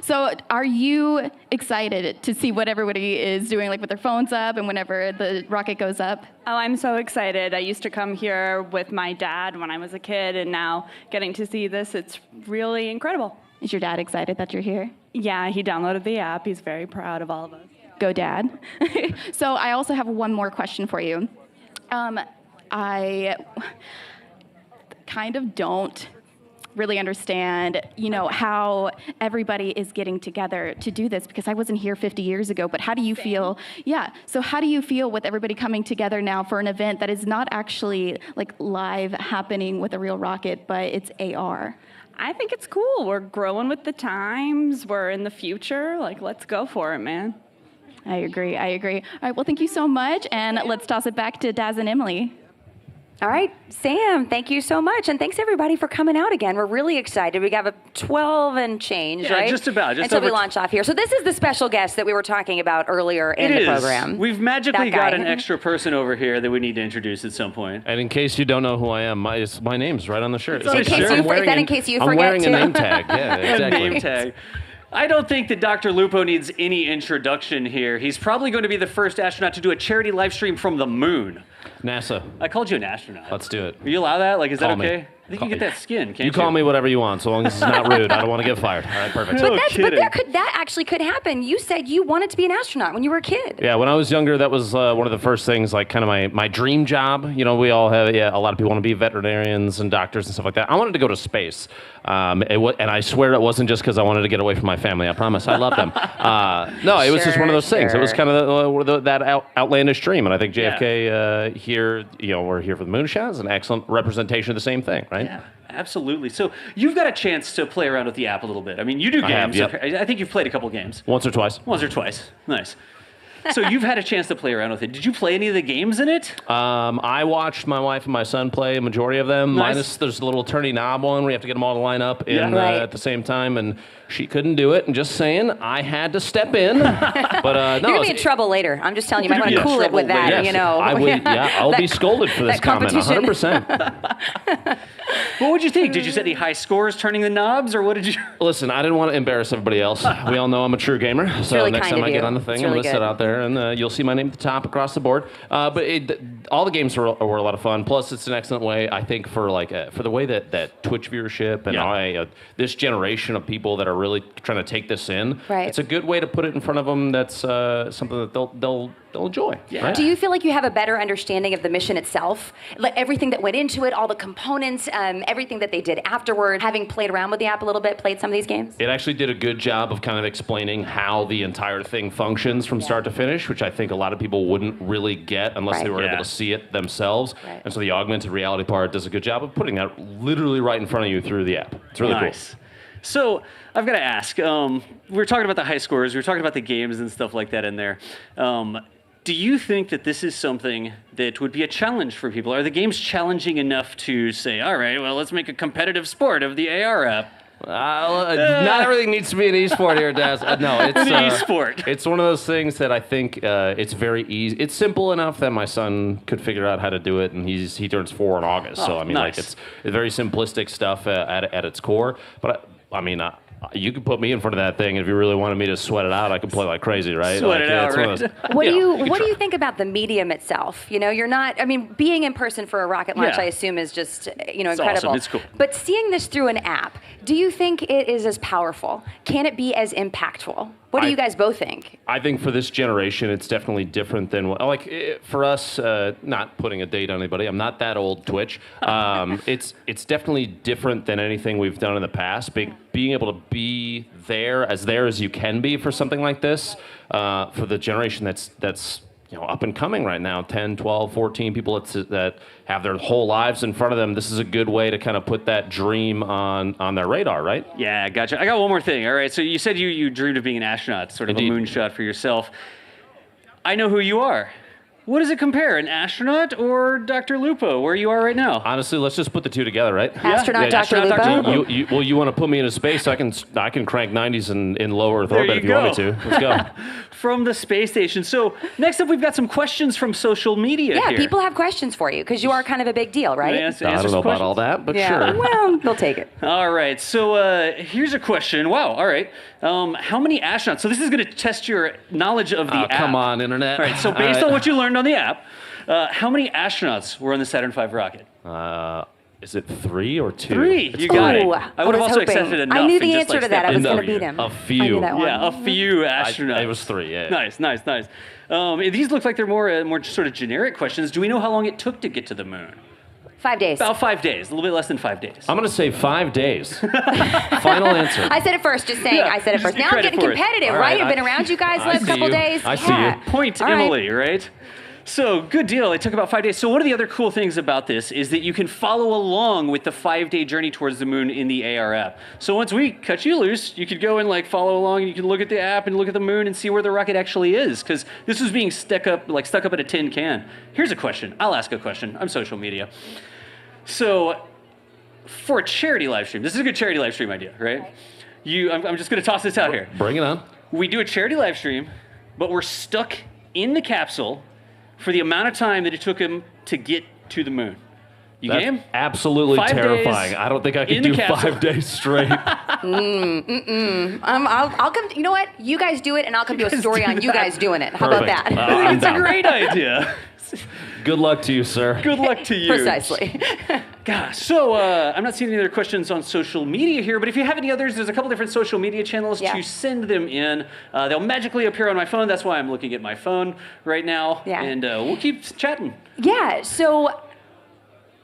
Speaker 7: So are you excited to see what everybody is doing, like with their phones up and whenever the rocket goes up?
Speaker 15: Oh, I'm so excited. I used to come here with my dad when I was a kid, and now getting to see this, it's really incredible.
Speaker 7: Is your dad excited that you're here?
Speaker 15: Yeah, he downloaded the app. He's very proud of all of us.
Speaker 7: Go, Dad. So I also have one more question for you. I kind of don't really understand, how everybody is getting together to do this, because I wasn't here 50 years ago, but how do you feel? Yeah, so how do you feel with everybody coming together now for an event that is not actually like live happening with a real rocket, but it's AR?
Speaker 15: I think it's cool. We're growing with the times. We're in the future. Like, let's go for it, man.
Speaker 7: I agree. All right, well, thank you so much, and let's toss it back to Daz and Emily.
Speaker 6: All right, Sam, thank you so much. And thanks, everybody, for coming out again. We're really excited. We have a 12 and change, right?
Speaker 5: Just about.
Speaker 6: Until we launch off here. So this is the special guest that we were talking about earlier in the program.
Speaker 5: We've magically got an extra person over here that we need to introduce at some point.
Speaker 16: And in case you don't know who I am, my name's right on the shirt.
Speaker 6: In case you forget
Speaker 16: I'm wearing a name tag. Yeah, exactly.
Speaker 5: A name tag. I don't think that Dr. Lupo needs any introduction here. He's probably going to be the first astronaut to do a charity live stream from the moon.
Speaker 16: NASA.
Speaker 5: I called you an astronaut.
Speaker 16: Let's do it.
Speaker 5: Will you allow that? Like, is that
Speaker 16: Call me.
Speaker 5: okay? I think you get that skin, can't you?
Speaker 16: You call me whatever you want, so long as it's not rude. I don't want to get fired. All right, perfect.
Speaker 6: But that actually could happen. You said you wanted to be an astronaut when you were a kid.
Speaker 16: Yeah, when I was younger, that was one of the first things, like kind of my dream job. We all have, a lot of people want to be veterinarians and doctors and stuff like that. I wanted to go to space. And I swear it wasn't just because I wanted to get away from my family. I promise. I love them. No, it was just one of those things. It was kind of that outlandish dream. And I think JFK here, we're here for the moonshot. Is an excellent representation of the same thing, right?
Speaker 5: Yeah, absolutely. So you've got a chance to play around with the app a little bit. I mean, you do games. I think you've played a couple games.
Speaker 16: Once or twice.
Speaker 5: Nice. So you've had a chance to play around with it. Did you play any of the games in it?
Speaker 16: I watched my wife and my son play a majority of them.
Speaker 5: Nice.
Speaker 16: Minus there's a little turny knob one where you have to get them all to line up at the same time, and she couldn't do it. And just saying, I had to step in. But no,
Speaker 6: you're gonna be in trouble later. I'm just telling you, you might want to cool it with that.
Speaker 16: Yes, I would. Yeah, I'll be scolded for this comment. 100%.
Speaker 5: What would you think? Did you set any high scores turning the knobs, or what did you?
Speaker 16: Listen, I didn't want to embarrass everybody else. We all know I'm a true gamer. So
Speaker 6: really
Speaker 16: next time I get on the thing, I'm going to sit out there, and you'll see my name at the top across the board. But all the games were a lot of fun. Plus, it's an excellent way, I think, for the way that Twitch viewership and this generation of people that are really trying to take this in.
Speaker 6: Right.
Speaker 16: It's a good way to put it in front of them. That's something that they'll they'll enjoy.
Speaker 5: Yeah.
Speaker 16: Right?
Speaker 6: Do you feel like you have a better understanding of the mission itself? Like everything that went into it, all the components, everything that they did afterward, having played around with the app a little bit, played some of these games?
Speaker 16: It actually did a good job of kind of explaining how the entire thing functions from start to finish, which I think a lot of people wouldn't really get unless they were able to see it themselves.
Speaker 6: Right.
Speaker 16: And so the augmented reality part does a good job of putting that literally right in front of you through the app. It's really
Speaker 5: Nice.
Speaker 16: cool.
Speaker 5: So I've got to ask, we were talking about the high scores, we were talking about the games and stuff like that in there. Do you think that this is something that would be a challenge for people? Are the games challenging enough to say, all right, well, let's make a competitive sport of the AR app?
Speaker 16: Not everything needs to be an e-sport here, Daz. No, it's
Speaker 5: an e-sport.
Speaker 16: It's one of those things that I think it's very easy. It's simple enough that my son could figure out how to do it, and he turns 4 in August. So I mean,
Speaker 5: nice.
Speaker 16: like it's very simplistic stuff at its core. But I mean. You could put me in front of that thing, and if you really wanted me to sweat it out, I could play like crazy, right?
Speaker 5: Sweat it out,
Speaker 16: it's one of those-
Speaker 6: What do
Speaker 16: you
Speaker 6: you think about the medium itself? You know, you're not. I mean, being in person for a rocket launch, I assume, is just incredible.
Speaker 5: Awesome. It's cool.
Speaker 6: But seeing this through an app, do you think it is as powerful? Can it be as impactful? What do you guys both think?
Speaker 16: I think for this generation, it's definitely different than for us. Not putting a date on anybody, I'm not that old. Twitch. It's definitely different than anything we've done in the past. Being able to be there as you can be for something like this, for the generation that's up and coming right now, 10, 12, 14 people that have their whole lives in front of them. This is a good way to kind of put that dream on their radar, right?
Speaker 5: Yeah, gotcha. I got one more thing. All right, so you said you dreamed of being an astronaut, sort of
Speaker 16: Indeed.
Speaker 5: a moonshot for yourself. I know who you are. What does it compare, an astronaut or Dr. Lupo, where you are right now?
Speaker 16: Honestly, let's just put the two together, right?
Speaker 6: Astronaut Dr. Lupo?
Speaker 16: Dr. Lupo. You want to put me into space? I can crank 90s in low Earth orbit if you want me to. Let's go.
Speaker 5: From the space station. So next up, we've got some questions from social media
Speaker 6: Yeah,
Speaker 5: here.
Speaker 6: people have questions for you because you are kind of a big deal, right?
Speaker 16: I don't know about all that, but sure.
Speaker 6: Well, they'll take it.
Speaker 5: All right, so here's a question. Wow, all right. How many astronauts? So this is going to test your knowledge of the app.
Speaker 16: Come on, Internet.
Speaker 5: All right, so based on what you learned on the app, how many astronauts were on the Saturn V rocket?
Speaker 16: Is it 3 or 2?
Speaker 5: 3. You got it. I would have also
Speaker 6: hoping.
Speaker 5: accepted enough.
Speaker 6: I knew the
Speaker 5: and just,
Speaker 6: answer to that. I was going to beat him.
Speaker 16: A
Speaker 6: I
Speaker 16: few.
Speaker 6: knew that one.
Speaker 5: Yeah, a few astronauts.
Speaker 16: It was 3, yeah.
Speaker 5: Nice. These look like they're more sort of generic questions. Do we know how long it took to get to the moon?
Speaker 6: 5 days.
Speaker 5: About 5 days, a little bit less than 5 days.
Speaker 16: I'm going to say 5 days. Final answer.
Speaker 6: I said it first, just saying. I said it first. Now I'm getting competitive,
Speaker 16: All
Speaker 6: right?
Speaker 16: right,
Speaker 6: I've been around you guys last couple days.
Speaker 16: I see you.
Speaker 5: Point
Speaker 6: All right.
Speaker 5: Emily, right? So, good deal. It took about 5 days. So one of the other cool things about this is that you can follow along with the 5-day journey towards the moon in the AR app. So once we cut you loose, you could go and follow along, and you can look at the app and look at the moon and see where the rocket actually is, because this was being stuck up at a tin can. Here's a question. I'll ask a question. I'm social media. So for a charity live stream, this is a good charity live stream idea, right? I'm just going to toss this out here.
Speaker 16: Bring it on.
Speaker 5: We do a charity live stream, but we're stuck in the capsule for the amount of time that it took him to get to the moon.
Speaker 16: That's
Speaker 5: game?
Speaker 16: absolutely
Speaker 5: 5
Speaker 16: terrifying.
Speaker 5: days
Speaker 16: I don't think I
Speaker 5: in
Speaker 16: could
Speaker 5: the
Speaker 16: do
Speaker 5: capsule.
Speaker 16: 5 days straight.
Speaker 6: I'll come. You know what? You guys do it, and I'll come do a story on you guys doing it. How about
Speaker 16: Perfect.
Speaker 6: that?
Speaker 5: I think it's a great idea.
Speaker 16: Good luck to you, sir.
Speaker 5: Good luck to you.
Speaker 6: Precisely.
Speaker 5: Gosh, so I'm not seeing any other questions on social media here, but if you have any others, there's a couple different social media channels to send them in. They'll magically appear on my phone. That's why I'm looking at my phone right now.
Speaker 6: Yeah.
Speaker 5: And we'll keep chatting.
Speaker 6: Yeah. So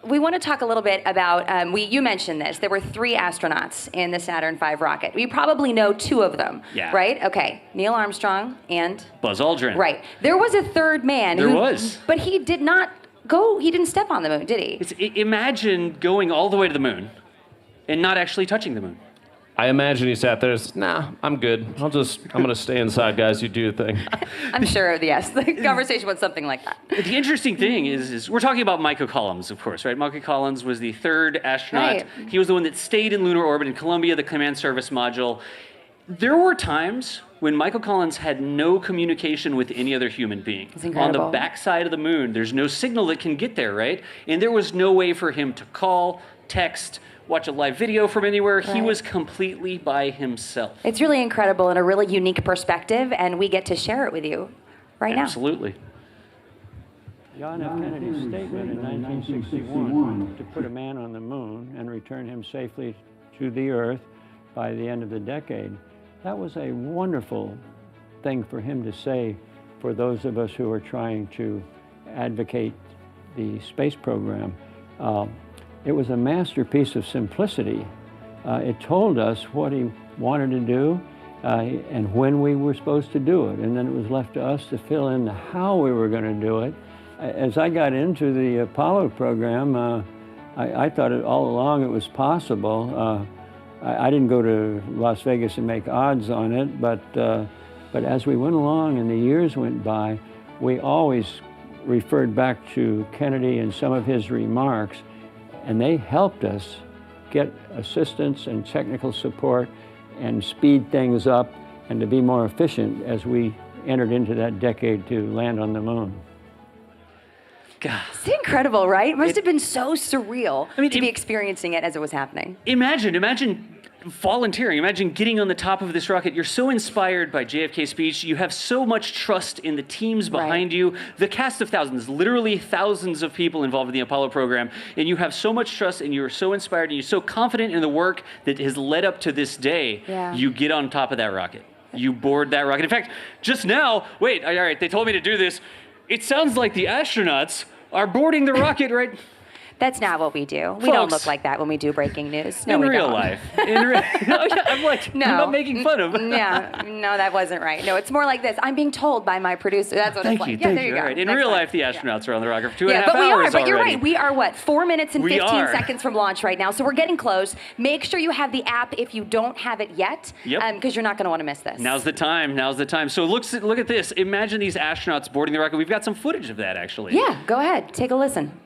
Speaker 6: we want to talk a little bit about, you mentioned this, there were 3 astronauts in the Saturn V rocket. We probably know 2 of them, right? Okay, Neil Armstrong and
Speaker 5: Buzz Aldrin.
Speaker 6: Right. There was a third man.
Speaker 5: There was.
Speaker 6: But he did not he didn't step on the moon, did he?
Speaker 5: Imagine going all the way to the moon and not actually touching the moon.
Speaker 16: I imagine he sat there and said, nah, I'm good. I'm going to stay inside, guys. You do your thing.
Speaker 6: I'm sure, yes. The conversation was something like that.
Speaker 5: The interesting thing is we're talking about Michael Collins, of course, right? Michael Collins was the 3rd astronaut.
Speaker 6: Right.
Speaker 5: He was the one that stayed in lunar orbit in Columbia, the command service module. There were times when Michael Collins had no communication with any other human being.
Speaker 6: It's
Speaker 5: On
Speaker 6: incredible.
Speaker 5: the backside of the moon, there's no signal that can get there, right? And there was no way for him to call, text, watch a live video from anywhere. He
Speaker 6: Right.
Speaker 5: was completely by himself.
Speaker 6: It's really incredible and a really unique perspective, and we get to share it with you right now.
Speaker 5: Absolutely.
Speaker 12: John F. Kennedy's statement in 1961 to put a man on the moon and return him safely to the Earth by the end of the decade, that was a wonderful thing for him to say for those of us who are trying to advocate the space program. It was a masterpiece of simplicity. It told us what he wanted to do and when we were supposed to do it, and then it was left to us to fill in how we were going to do it. As I got into the Apollo program, I thought all along it was possible. I didn't go to Las Vegas and make odds on it, but as we went along and the years went by, we always referred back to Kennedy and some of his remarks, and they helped us get assistance and technical support and speed things up and to be more efficient as we entered into that decade to land on the moon.
Speaker 5: God.
Speaker 6: It's incredible, right? It must have been so surreal to be experiencing it as it was happening.
Speaker 5: Imagine volunteering. Imagine getting on the top of this rocket. You're so inspired by JFK's speech. You have so much trust in the teams behind you. The cast of thousands, literally thousands of people involved in the Apollo program. And you have so much trust and you're so inspired and you're so confident in the work that has led up to this day.
Speaker 6: Yeah.
Speaker 5: You get on top of that rocket. You board that rocket. In fact, just now, wait, all right, they told me to do this. It sounds like the astronauts are boarding the rocket right...
Speaker 6: That's not what we do. We don't look like that when we do breaking news. No,
Speaker 5: in
Speaker 6: we
Speaker 5: real
Speaker 6: don't.
Speaker 5: life. I'm like,
Speaker 6: no.
Speaker 5: I'm not making fun of.
Speaker 6: Yeah, no, that wasn't right. No, it's more like this. I'm being told by my producer. That's what
Speaker 5: Thank
Speaker 6: it's
Speaker 5: you,
Speaker 6: like. Yeah, there
Speaker 5: you.
Speaker 6: you go.
Speaker 5: Right. In
Speaker 6: Next
Speaker 5: real
Speaker 6: one.
Speaker 5: life, the astronauts are on the rocket for 2.5 hours
Speaker 6: but we are. But
Speaker 5: already.
Speaker 6: you're right. We are what? 4 minutes and 15
Speaker 5: are.
Speaker 6: seconds from launch right now. So we're getting close. Make sure you have the app if you don't have it yet, because you're not going to want to miss this.
Speaker 5: Now's the time. Now's the time. So look at this. Imagine these astronauts boarding the rocket. We've got some footage of that actually.
Speaker 6: Yeah, go ahead. Take a listen.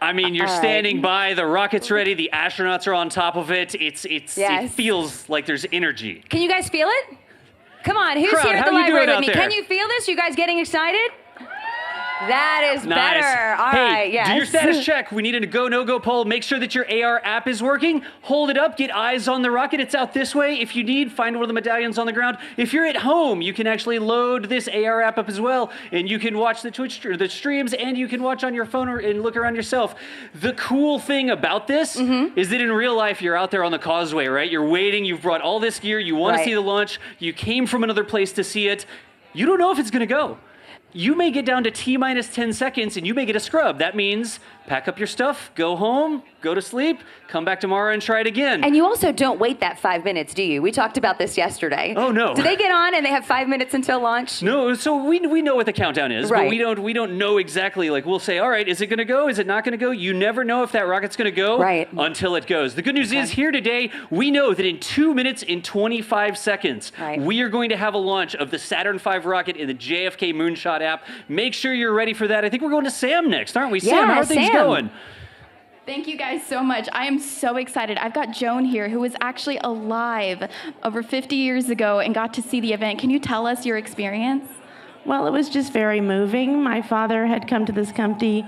Speaker 5: I mean, you're standing by, the rocket's ready, the astronauts are on top of it. It feels like there's energy.
Speaker 6: Can you guys feel it? Come on, who's
Speaker 5: Crowd,
Speaker 6: here at the
Speaker 5: how you
Speaker 6: library
Speaker 5: doing
Speaker 6: with me?
Speaker 5: out there?
Speaker 6: Can you feel this? You guys getting excited? That is
Speaker 5: Nice.
Speaker 6: better. All
Speaker 5: hey,
Speaker 6: right, yes.
Speaker 5: do your status check. We need a go, no-go poll. Make sure that your AR app is working. Hold it up. Get eyes on the rocket. It's out this way. If you need, find one of the medallions on the ground. If you're at home, you can actually load this AR app up as well, and you can watch the streams, and you can watch on your phone and look around yourself. The cool thing about this is that in real life, you're out there on the causeway, right? You're waiting. You've brought all this gear. You want to see the launch. You came from another place to see it. You don't know if it's going to go. You may get down to T-minus 10 seconds and you may get a scrub. That means pack up your stuff, go home, go to sleep, come back tomorrow and try it again.
Speaker 6: And you also don't wait that 5 minutes, do you? We talked about this yesterday.
Speaker 5: Oh, no.
Speaker 6: Do they get on and they have 5 minutes until launch?
Speaker 5: No, so we know what the countdown is, but we don't know exactly. Like, we'll say, all right, is it going to go? Is it not going to go? You never know if that rocket's going to go until it goes. The good news is here today, we know that in 2 minutes and 25 seconds, we are going to have a launch of the Saturn V rocket in the JFK Moonshot app. Make sure you're ready for that. I think we're going to Sam next, aren't we? Sam, how are things going?
Speaker 7: Thank you guys so much. I am so excited. I've got Joan here, who was actually alive over 50 years ago and got to see the event. Can you tell us your experience?
Speaker 17: Well, it was just very moving. My father had come to this country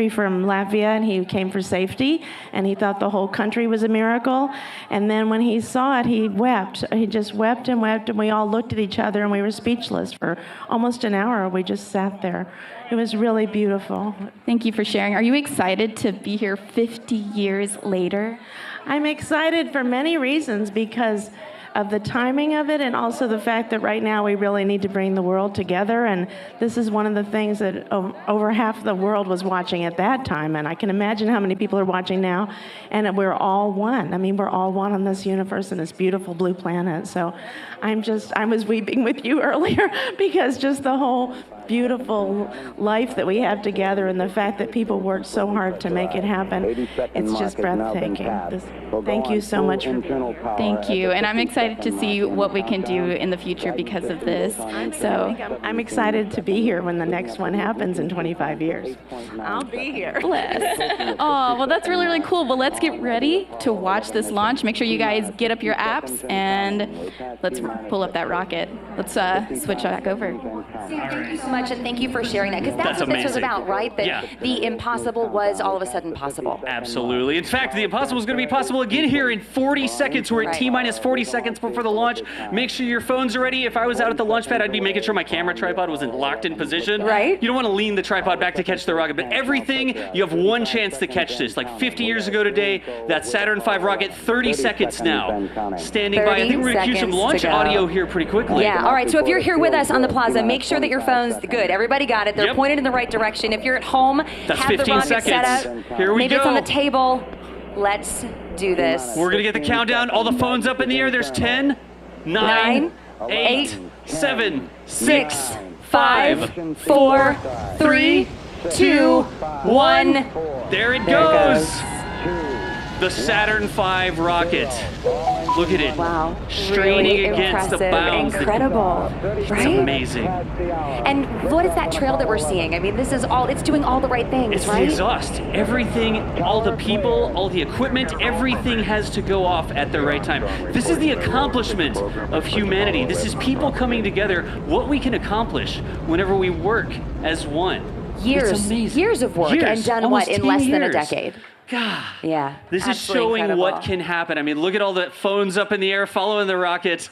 Speaker 17: from Latvia, and he came for safety, and he thought the whole country was a miracle. And then when he saw it, he wept. He just wept, and we all looked at each other, and we were speechless for almost an hour. We just sat there. It was really beautiful.
Speaker 7: Thank you for sharing. Are you excited to be here 50 years later?
Speaker 17: I'm excited for many reasons, because of the timing of it, and also the fact that right now we really need to bring the world together, and this is one of the things that over half the world was watching at that time, and I can imagine how many people are watching now, and we're all one. I mean, we're all one on this universe and this beautiful blue planet. So I was weeping with you earlier because just the whole beautiful life that we have together and the fact that people worked so hard to make it happen. It's just breathtaking. Thank you so much.
Speaker 7: Thank you. And I'm excited to see what we can do in the future because of this. So
Speaker 17: I'm excited to be here when the next one happens in 25 years. I'll be here.
Speaker 7: Bless. Oh, well, that's really, really cool. Well, let's get ready to watch this launch. Make sure you guys get up your apps and let's pull up that rocket. Let's switch back over.
Speaker 6: Thank you so much, and thank you for sharing that, because that's what this was about, right? That the impossible was all of a sudden possible.
Speaker 5: Absolutely. In fact, the impossible is going to be possible again here in 40 seconds. We're at T-minus 40 seconds before the launch. Make sure your phones are ready. If I was out at the launch pad, I'd be making sure my camera tripod wasn't locked in position.
Speaker 6: Right.
Speaker 5: You don't want to lean the tripod back to catch the rocket, but everything, you have one chance to catch this. Like 50 years ago today, that Saturn V rocket, 30 seconds now. Standing by. I think we're going to cue some launch audio here pretty quickly.
Speaker 6: Yeah, all right, so if you're here with us on the plaza, make sure that your phone's good. Everybody got it. They're pointed in the right direction. If you're at home,
Speaker 5: that's
Speaker 6: have the
Speaker 5: 15
Speaker 6: rocket
Speaker 5: seconds.
Speaker 6: set up.
Speaker 5: Here we
Speaker 6: Maybe
Speaker 5: go.
Speaker 6: it's on the table. Let's do this.
Speaker 5: We're going to get the countdown. All the phones up in the air. There's 10, 9, 8, 7, 6, 5, 4, 3, 2, 1.
Speaker 6: There
Speaker 5: it goes. The Saturn V rocket. Look at it.
Speaker 6: Wow.
Speaker 5: Straining
Speaker 6: Really
Speaker 5: against the
Speaker 6: impressive.
Speaker 5: bounds.
Speaker 6: Incredible.
Speaker 5: It's
Speaker 6: Right?
Speaker 5: amazing.
Speaker 6: And what is that trail that we're seeing? I mean, this is all, it's doing all the right things,
Speaker 5: It's
Speaker 6: right?
Speaker 5: the exhaust. Everything, all the people, all the equipment, everything has to go off at the right time. This is the accomplishment of humanity. This is people coming together, what we can accomplish whenever we work as one. It's amazing.
Speaker 6: Years of work, and done
Speaker 5: Almost
Speaker 6: what, in
Speaker 5: 10
Speaker 6: less than a
Speaker 5: years.
Speaker 6: decade?
Speaker 5: God.
Speaker 6: Yeah.
Speaker 5: This is
Speaker 6: absolutely
Speaker 5: showing
Speaker 6: incredible.
Speaker 5: what can happen. I mean, look at all the phones up in the air following the rocket.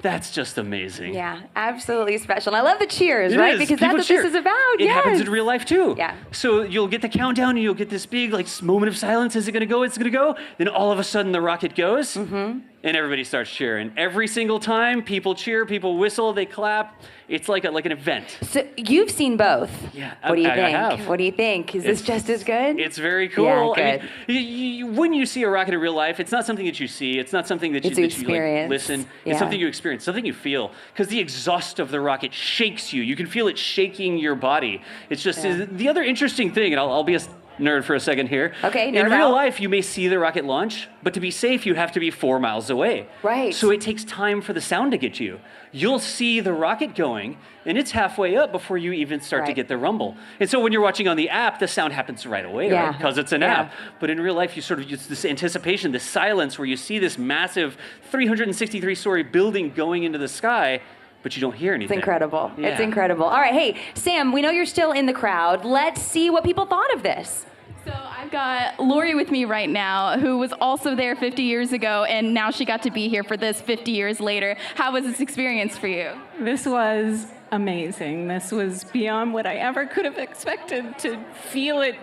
Speaker 5: That's just amazing.
Speaker 6: Yeah, absolutely special. And I love the cheers,
Speaker 5: It
Speaker 6: right?
Speaker 5: is.
Speaker 6: Because
Speaker 5: People
Speaker 6: that's what
Speaker 5: cheer.
Speaker 6: this is about.
Speaker 5: It happens in real life too.
Speaker 6: Yeah.
Speaker 5: So you'll get the countdown and you'll get this big like moment of silence. Is it going to go? It's going to go. Then all of a sudden the rocket goes and everybody starts cheering. Every single time people cheer, people whistle, they clap. It's like an event.
Speaker 6: So you've seen both.
Speaker 5: Yeah.
Speaker 6: What do you
Speaker 5: I
Speaker 6: think?
Speaker 5: have.
Speaker 6: What do you think? Is this just as good?
Speaker 5: It's very cool.
Speaker 6: Yeah,
Speaker 5: I
Speaker 6: good.
Speaker 5: mean, when you see a rocket in real life, it's not something that you see. It's not something that you,
Speaker 6: It's an
Speaker 5: that you like,
Speaker 6: experience.
Speaker 5: listen.
Speaker 6: Yeah.
Speaker 5: It's something you experience, something you feel. Because the exhaust of the rocket shakes you. You can feel it shaking your body. It's just the other interesting thing, and I'll be a nerd for a second here.
Speaker 6: Okay,
Speaker 5: in
Speaker 6: nerd
Speaker 5: real
Speaker 6: out.
Speaker 5: life, you may see the rocket launch, but to be safe, you have to be 4 miles away.
Speaker 6: Right.
Speaker 5: So it takes time for the sound to get you. You'll see the rocket going, and it's halfway up before you even start to get the rumble. And so when you're watching on the app, the sound happens right away,
Speaker 6: Yeah.
Speaker 5: right? Because it's an app. But in real life, you sort of use this anticipation, this silence, where you see this massive 363-story building going into the sky, but you don't hear anything.
Speaker 6: It's incredible.
Speaker 5: Yeah.
Speaker 6: It's incredible. All right, hey, Sam, we know you're still in the crowd. Let's see what people thought of this.
Speaker 7: So I've got Lori with me right now, who was also there 50 years ago, and now she got to be here for this 50 years later. How was this experience for you?
Speaker 18: This was amazing. This was beyond what I ever could have expected. To feel it,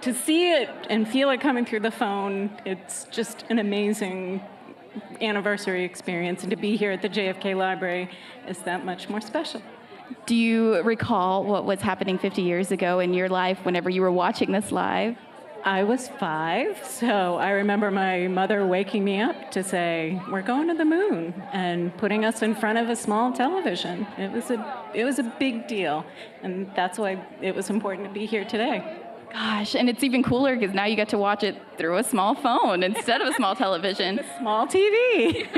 Speaker 18: to see it and feel it coming through the phone, it's just an amazing anniversary experience. And to be here at the JFK Library is that much more special.
Speaker 7: Do you recall what was happening 50 years ago in your life whenever you were watching this live?
Speaker 18: I was 5, so I remember my mother waking me up to say, "We're going to the moon," and putting us in front of a small television. It was a big deal, and that's why it was important to be here today.
Speaker 7: Gosh, and it's even cooler because now you get to watch it through a small phone instead of a small television.
Speaker 18: A small TV.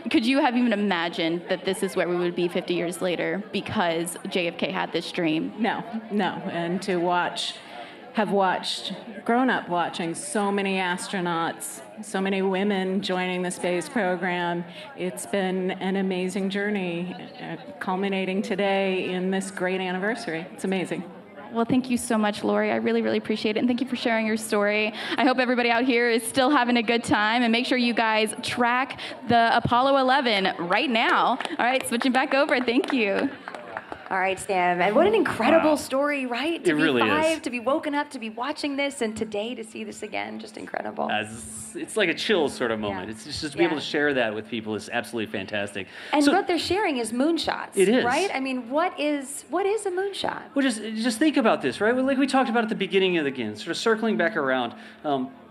Speaker 7: Could you have even imagined that this is where we would be 50 years later because JFK had this dream?
Speaker 18: No. And to grown up watching so many astronauts, so many women joining the space program, it's been an amazing journey, culminating today in this great anniversary. It's amazing.
Speaker 7: Well, thank you so much, Lori. I really, really appreciate it. And thank you for sharing your story. I hope everybody out here is still having a good time. And make sure you guys track the Apollo 11 right now. All right, switching back over. Thank you.
Speaker 6: All right, Sam. And what an incredible story, right? To
Speaker 5: It
Speaker 6: be
Speaker 5: really
Speaker 6: 5,
Speaker 5: is.
Speaker 6: to be woken up, to be watching this, and today to see this again, just incredible.
Speaker 5: It's like a chill sort of moment. It's just to be able to share that with people is absolutely fantastic.
Speaker 6: And
Speaker 5: So-
Speaker 6: what they're sharing is moonshots.
Speaker 5: It is.
Speaker 6: Right? I mean, what is a moonshot?
Speaker 5: Well, just think about this, right? Like we talked about at the beginning of the game, sort of circling back around.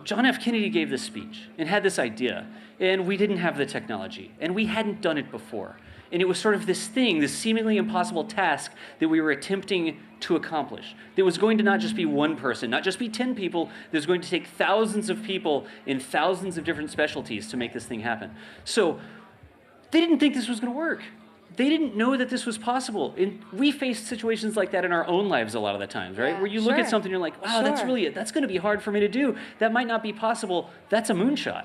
Speaker 5: John F. Kennedy gave this speech and had this idea, and we didn't have the technology, and we hadn't done it before. And it was sort of this thing, this seemingly impossible task that we were attempting to accomplish. There was going to not just be one person, not just be 10 people, there's going to take thousands of people in thousands of different specialties to make this thing happen. So they didn't think this was going to work. They didn't know that this was possible. And we face situations like that in our own lives a lot of the times, right?
Speaker 6: Yeah,
Speaker 5: where you look at something and you're like, wow, that's going to be hard for me to do. That might not be possible. That's a moonshot.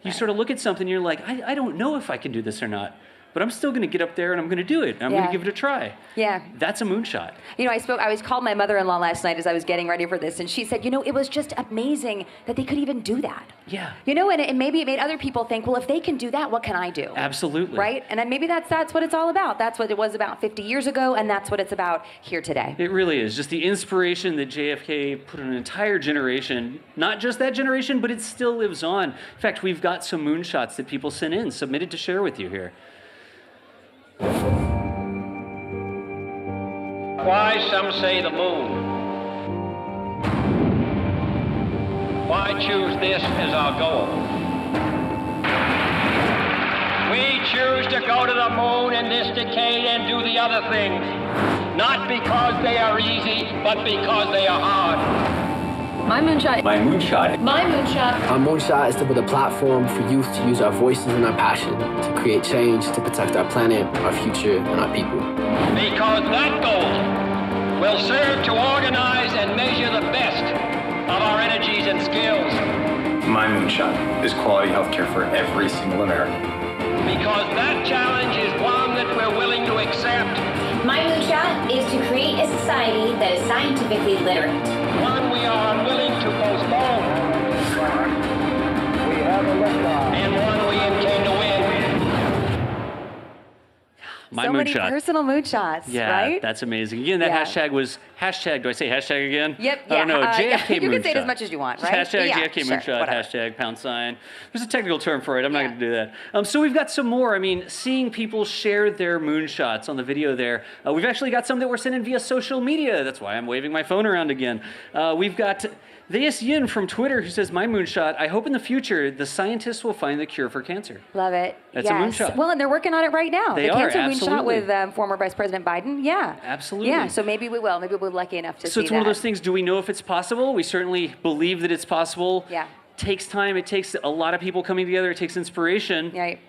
Speaker 5: You sort of look at something and you're like, I don't know if I can do this or not. But I'm still going to get up there and I'm going to do it. I'm going to give it a try.
Speaker 6: Yeah.
Speaker 5: That's a moonshot.
Speaker 6: You know, I was called my mother-in-law last night as I was getting ready for this, and she said, you know, it was just amazing that they could even do that.
Speaker 5: Yeah.
Speaker 6: You know, and maybe it made other people think, well, if they can do that, what can I do?
Speaker 5: Absolutely.
Speaker 6: Right? And then maybe that's what it's all about. That's what it was about 50 years ago, and that's what it's about here today.
Speaker 5: It really is. Just the inspiration that JFK put on an entire generation, not just that generation, but it still lives on. In fact, we've got some moonshots that people sent in, submitted to share with you here.
Speaker 2: Why, some say the moon? Why choose this as our goal? We choose to go to the moon in this decade and do the other things, not because they are easy, but because they are hard.
Speaker 19: My moonshot.
Speaker 20: My moonshot.
Speaker 19: My moonshot.
Speaker 20: Our moonshot is to build a platform for youth to use our voices and our passion to create change, to protect our planet, our future, and our people.
Speaker 2: Because that goal will serve to organize and measure the best of our energies and skills.
Speaker 21: My moonshot is quality healthcare for every single American.
Speaker 2: Because that challenge is one that we're willing to accept.
Speaker 19: My moonshot is to create a society that is scientifically literate.
Speaker 2: One we are unwilling to postpone.
Speaker 1: We have a liftoff.
Speaker 2: And one we intend to win.
Speaker 5: My
Speaker 6: so
Speaker 5: moonshot.
Speaker 6: many personal moonshots,
Speaker 5: Yeah,
Speaker 6: right?
Speaker 5: that's amazing. Again, that hashtag was hashtag. Do I say hashtag again?
Speaker 6: Yep.
Speaker 5: I don't know. JFK Moonshot.
Speaker 6: You can say it as much as you want, right?
Speaker 5: Hashtag JFK
Speaker 6: sure,
Speaker 5: Moonshot.
Speaker 6: whatever.
Speaker 5: Hashtag #. There's a technical term for it. I'm not going to do that. So we've got some more. I mean, seeing people share their moonshots on the video there. We've actually got some that were sent in via social media. That's why I'm waving my phone around again. We've got Theus Yin from Twitter who says, my moonshot, I hope in the future the scientists will find the cure for cancer.
Speaker 6: Love it.
Speaker 5: That's a moonshot.
Speaker 6: Well, and they're working on it right now.
Speaker 5: They
Speaker 6: the
Speaker 5: are,
Speaker 6: cancer
Speaker 5: absolutely.
Speaker 6: moonshot with former Vice President Biden. Yeah.
Speaker 5: Absolutely.
Speaker 6: Yeah, so maybe we will. Maybe we'll be lucky enough to see
Speaker 5: So it's one of those things, do we know if it's possible? We certainly believe that it's possible.
Speaker 6: Yeah.
Speaker 5: Takes time. It takes a lot of people coming together. It takes inspiration.
Speaker 6: Right.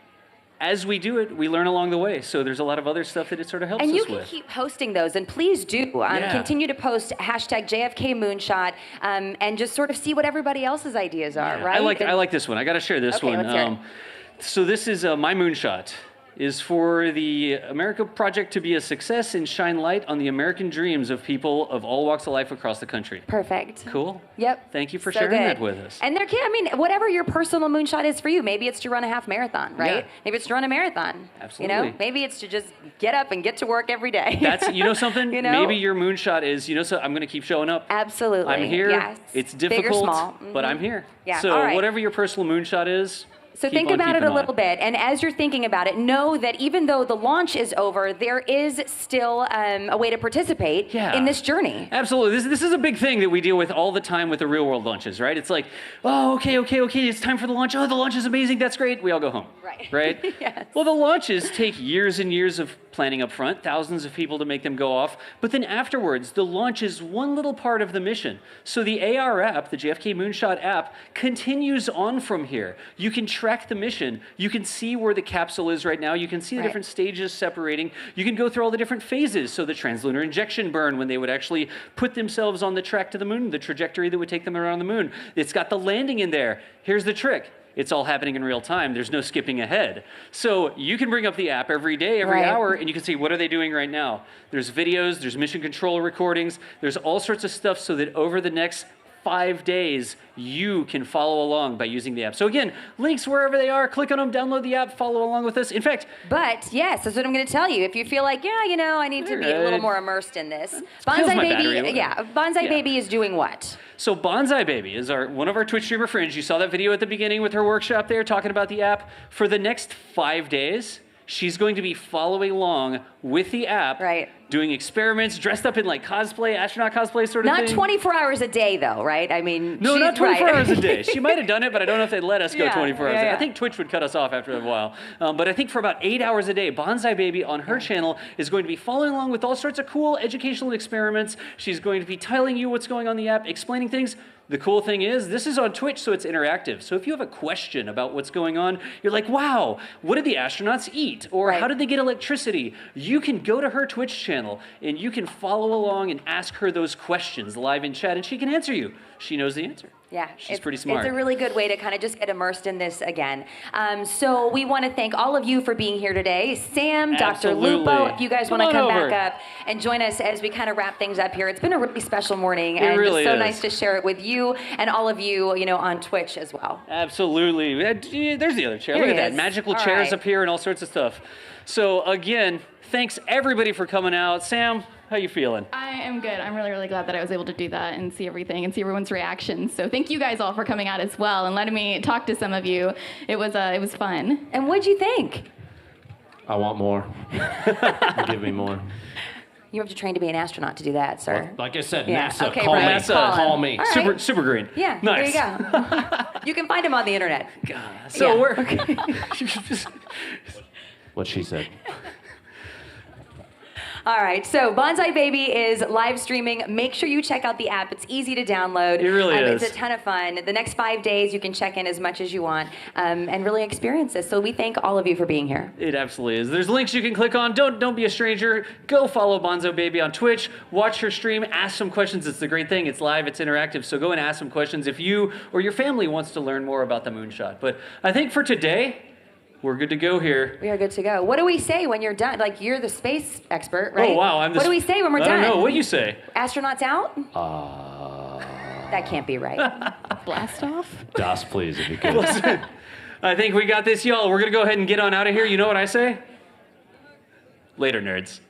Speaker 5: As we do it, we learn along the way. So there's a lot of other stuff that it sort of helps us
Speaker 6: and
Speaker 5: with.
Speaker 6: you can keep posting those, and please do. Continue to post hashtag JFK Moonshot and just sort of see what everybody else's ideas are, right?
Speaker 5: I like this one. I got to share this one.
Speaker 6: Let's hear it.
Speaker 5: So this is my moonshot. Is for the America Project to be a success and shine light on the American dreams of people of all walks of life across the country.
Speaker 6: Perfect.
Speaker 5: Cool.
Speaker 6: Yep.
Speaker 5: Thank you for
Speaker 6: So
Speaker 5: sharing
Speaker 6: good.
Speaker 5: that with us.
Speaker 6: And whatever your personal moonshot is for you, maybe it's to run a half marathon, right?
Speaker 5: Yeah.
Speaker 6: Maybe it's to run a marathon.
Speaker 5: Absolutely.
Speaker 6: You know, maybe it's to just get up and get to work every day.
Speaker 5: That's, you know something?
Speaker 6: You know?
Speaker 5: Maybe your moonshot is, so I'm going to keep showing up.
Speaker 6: Absolutely.
Speaker 5: I'm here.
Speaker 6: Yes.
Speaker 5: It's
Speaker 6: Big or
Speaker 5: difficult,
Speaker 6: small.
Speaker 5: but I'm here.
Speaker 6: Yeah.
Speaker 5: So
Speaker 6: All right.
Speaker 5: whatever your personal moonshot is,
Speaker 6: So
Speaker 5: keep
Speaker 6: think
Speaker 5: on
Speaker 6: about it
Speaker 5: keeping
Speaker 6: a little
Speaker 5: on.
Speaker 6: bit, and as you're thinking about it, know that even though the launch is over, there is still a way to participate in this journey.
Speaker 5: Absolutely. This is a big thing that we deal with all the time with the real world launches, right? It's like, oh, okay, it's time for the launch. Oh, the launch is amazing. That's great. We all go home. Right?
Speaker 6: Yes.
Speaker 5: Well, the launches take years and years of planning up front, thousands of people to make them go off. But then afterwards, the launch is one little part of the mission. So the AR app, the JFK Moonshot app, continues on from here. You can track the mission. You can see where the capsule is right now. You can see the different stages separating. You can go through all the different phases. So the translunar injection burn, when they would actually put themselves on the track to the moon, the trajectory that would take them around the moon. It's got the landing in there. Here's the trick. It's all happening in real time. There's no skipping ahead. So you can bring up the app every day, every hour, and you can see what are they doing right now. There's videos, there's mission control recordings, there's all sorts of stuff so that over the next 5 days, you can follow along by using the app. So again, links wherever they are, click on them, download the app, follow along with us. In fact,
Speaker 6: But yes, that's what I'm going to tell you. If you feel like, I need to be a little more immersed in this,
Speaker 5: Kills
Speaker 6: Bonsai
Speaker 5: my battery,
Speaker 6: Baby,
Speaker 5: whatever.
Speaker 6: Bonsai Baby is doing what?
Speaker 5: So Bonsai Baby is one of our Twitch streamer friends. You saw that video at the beginning with her workshop there talking about the app. For the next 5 days, she's going to be following along with the app, doing experiments, dressed up in like cosplay, astronaut cosplay sort of thing.
Speaker 6: Not 24 hours a day, though, right? I mean,
Speaker 5: No,
Speaker 6: she's
Speaker 5: not 24
Speaker 6: right.
Speaker 5: hours a day. She might have done it, but I don't know if they'd let us go
Speaker 6: Yeah,
Speaker 5: 24 hours a
Speaker 6: yeah,
Speaker 5: day.
Speaker 6: yeah.
Speaker 5: I think Twitch would cut us off after a while. But I think for about 8 hours a day, Bonsai Baby on her channel is going to be following along with all sorts of cool educational experiments. She's going to be telling you what's going on in the app, explaining things. The cool thing is, this is on Twitch, so it's interactive. So if you have a question about what's going on, you're like, wow, what did the astronauts eat? Or how did they get electricity? You can go to her Twitch channel, and you can follow along and ask her those questions live in chat, and she can answer you. She knows the answer.
Speaker 6: Yeah,
Speaker 5: She's pretty smart.
Speaker 6: It's a really good way to kind of just get immersed in this again. So we want to thank all of you for being here today. Sam, Dr.
Speaker 5: Absolutely.
Speaker 6: Lupo, if you guys want to
Speaker 5: Come
Speaker 6: come
Speaker 5: on over.
Speaker 6: back up and join us as we kind of wrap things up here. It's been a really special morning,
Speaker 5: It
Speaker 6: and
Speaker 5: really
Speaker 6: it's so
Speaker 5: is.
Speaker 6: nice to share it with you and all of you, you know, on Twitch as well.
Speaker 5: Absolutely. There's the other chair.
Speaker 6: There
Speaker 5: Look
Speaker 6: he
Speaker 5: at that.
Speaker 6: is.
Speaker 5: Magical
Speaker 6: All
Speaker 5: chairs
Speaker 6: right.
Speaker 5: up here and all sorts of stuff. So again, thanks everybody for coming out. Sam, how you feeling?
Speaker 7: I am good. I'm really, really glad that I was able to do that and see everything and see everyone's reactions. So thank you guys all for coming out as well and letting me talk to some of you. It was fun.
Speaker 6: And what'd you think?
Speaker 16: I want more. Give me more.
Speaker 6: You have to train to be an astronaut to do that, sir.
Speaker 16: Like I said,
Speaker 6: Yeah,
Speaker 16: NASA,
Speaker 6: okay,
Speaker 16: call
Speaker 6: right.
Speaker 16: me. Call me.
Speaker 6: All right.
Speaker 5: Super green.
Speaker 6: Yeah,
Speaker 5: Nice.
Speaker 6: there you go. You can find him on the internet.
Speaker 5: So
Speaker 6: Yeah.
Speaker 5: we're
Speaker 16: What she said.
Speaker 6: All right, so Bonsai Baby is live streaming. Make sure you check out the app. It's easy to download.
Speaker 5: It really is.
Speaker 6: It's a ton of fun. The next 5 days, you can check in as much as you want and really experience this. So we thank all of you for being here.
Speaker 5: It absolutely is. There's links you can click on. Don't be a stranger. Go follow Bonzo Baby on Twitch. Watch her stream. Ask some questions. It's the great thing. It's live. It's interactive. So go and ask some questions if you or your family wants to learn more about the moonshot. But I think for today, we're good to go here.
Speaker 6: We are good to go. What do we say when you're done? Like, you're the space expert, right?
Speaker 5: Oh, wow.
Speaker 6: What do we say when we're
Speaker 5: I
Speaker 6: done?
Speaker 5: don't know. What do you say?
Speaker 6: Astronauts out? That can't be right.
Speaker 7: Blast off?
Speaker 16: Das, please, if you could.
Speaker 5: Listen, I think we got this, y'all. We're going to go ahead and get on out of here. You know what I say? Later, nerds.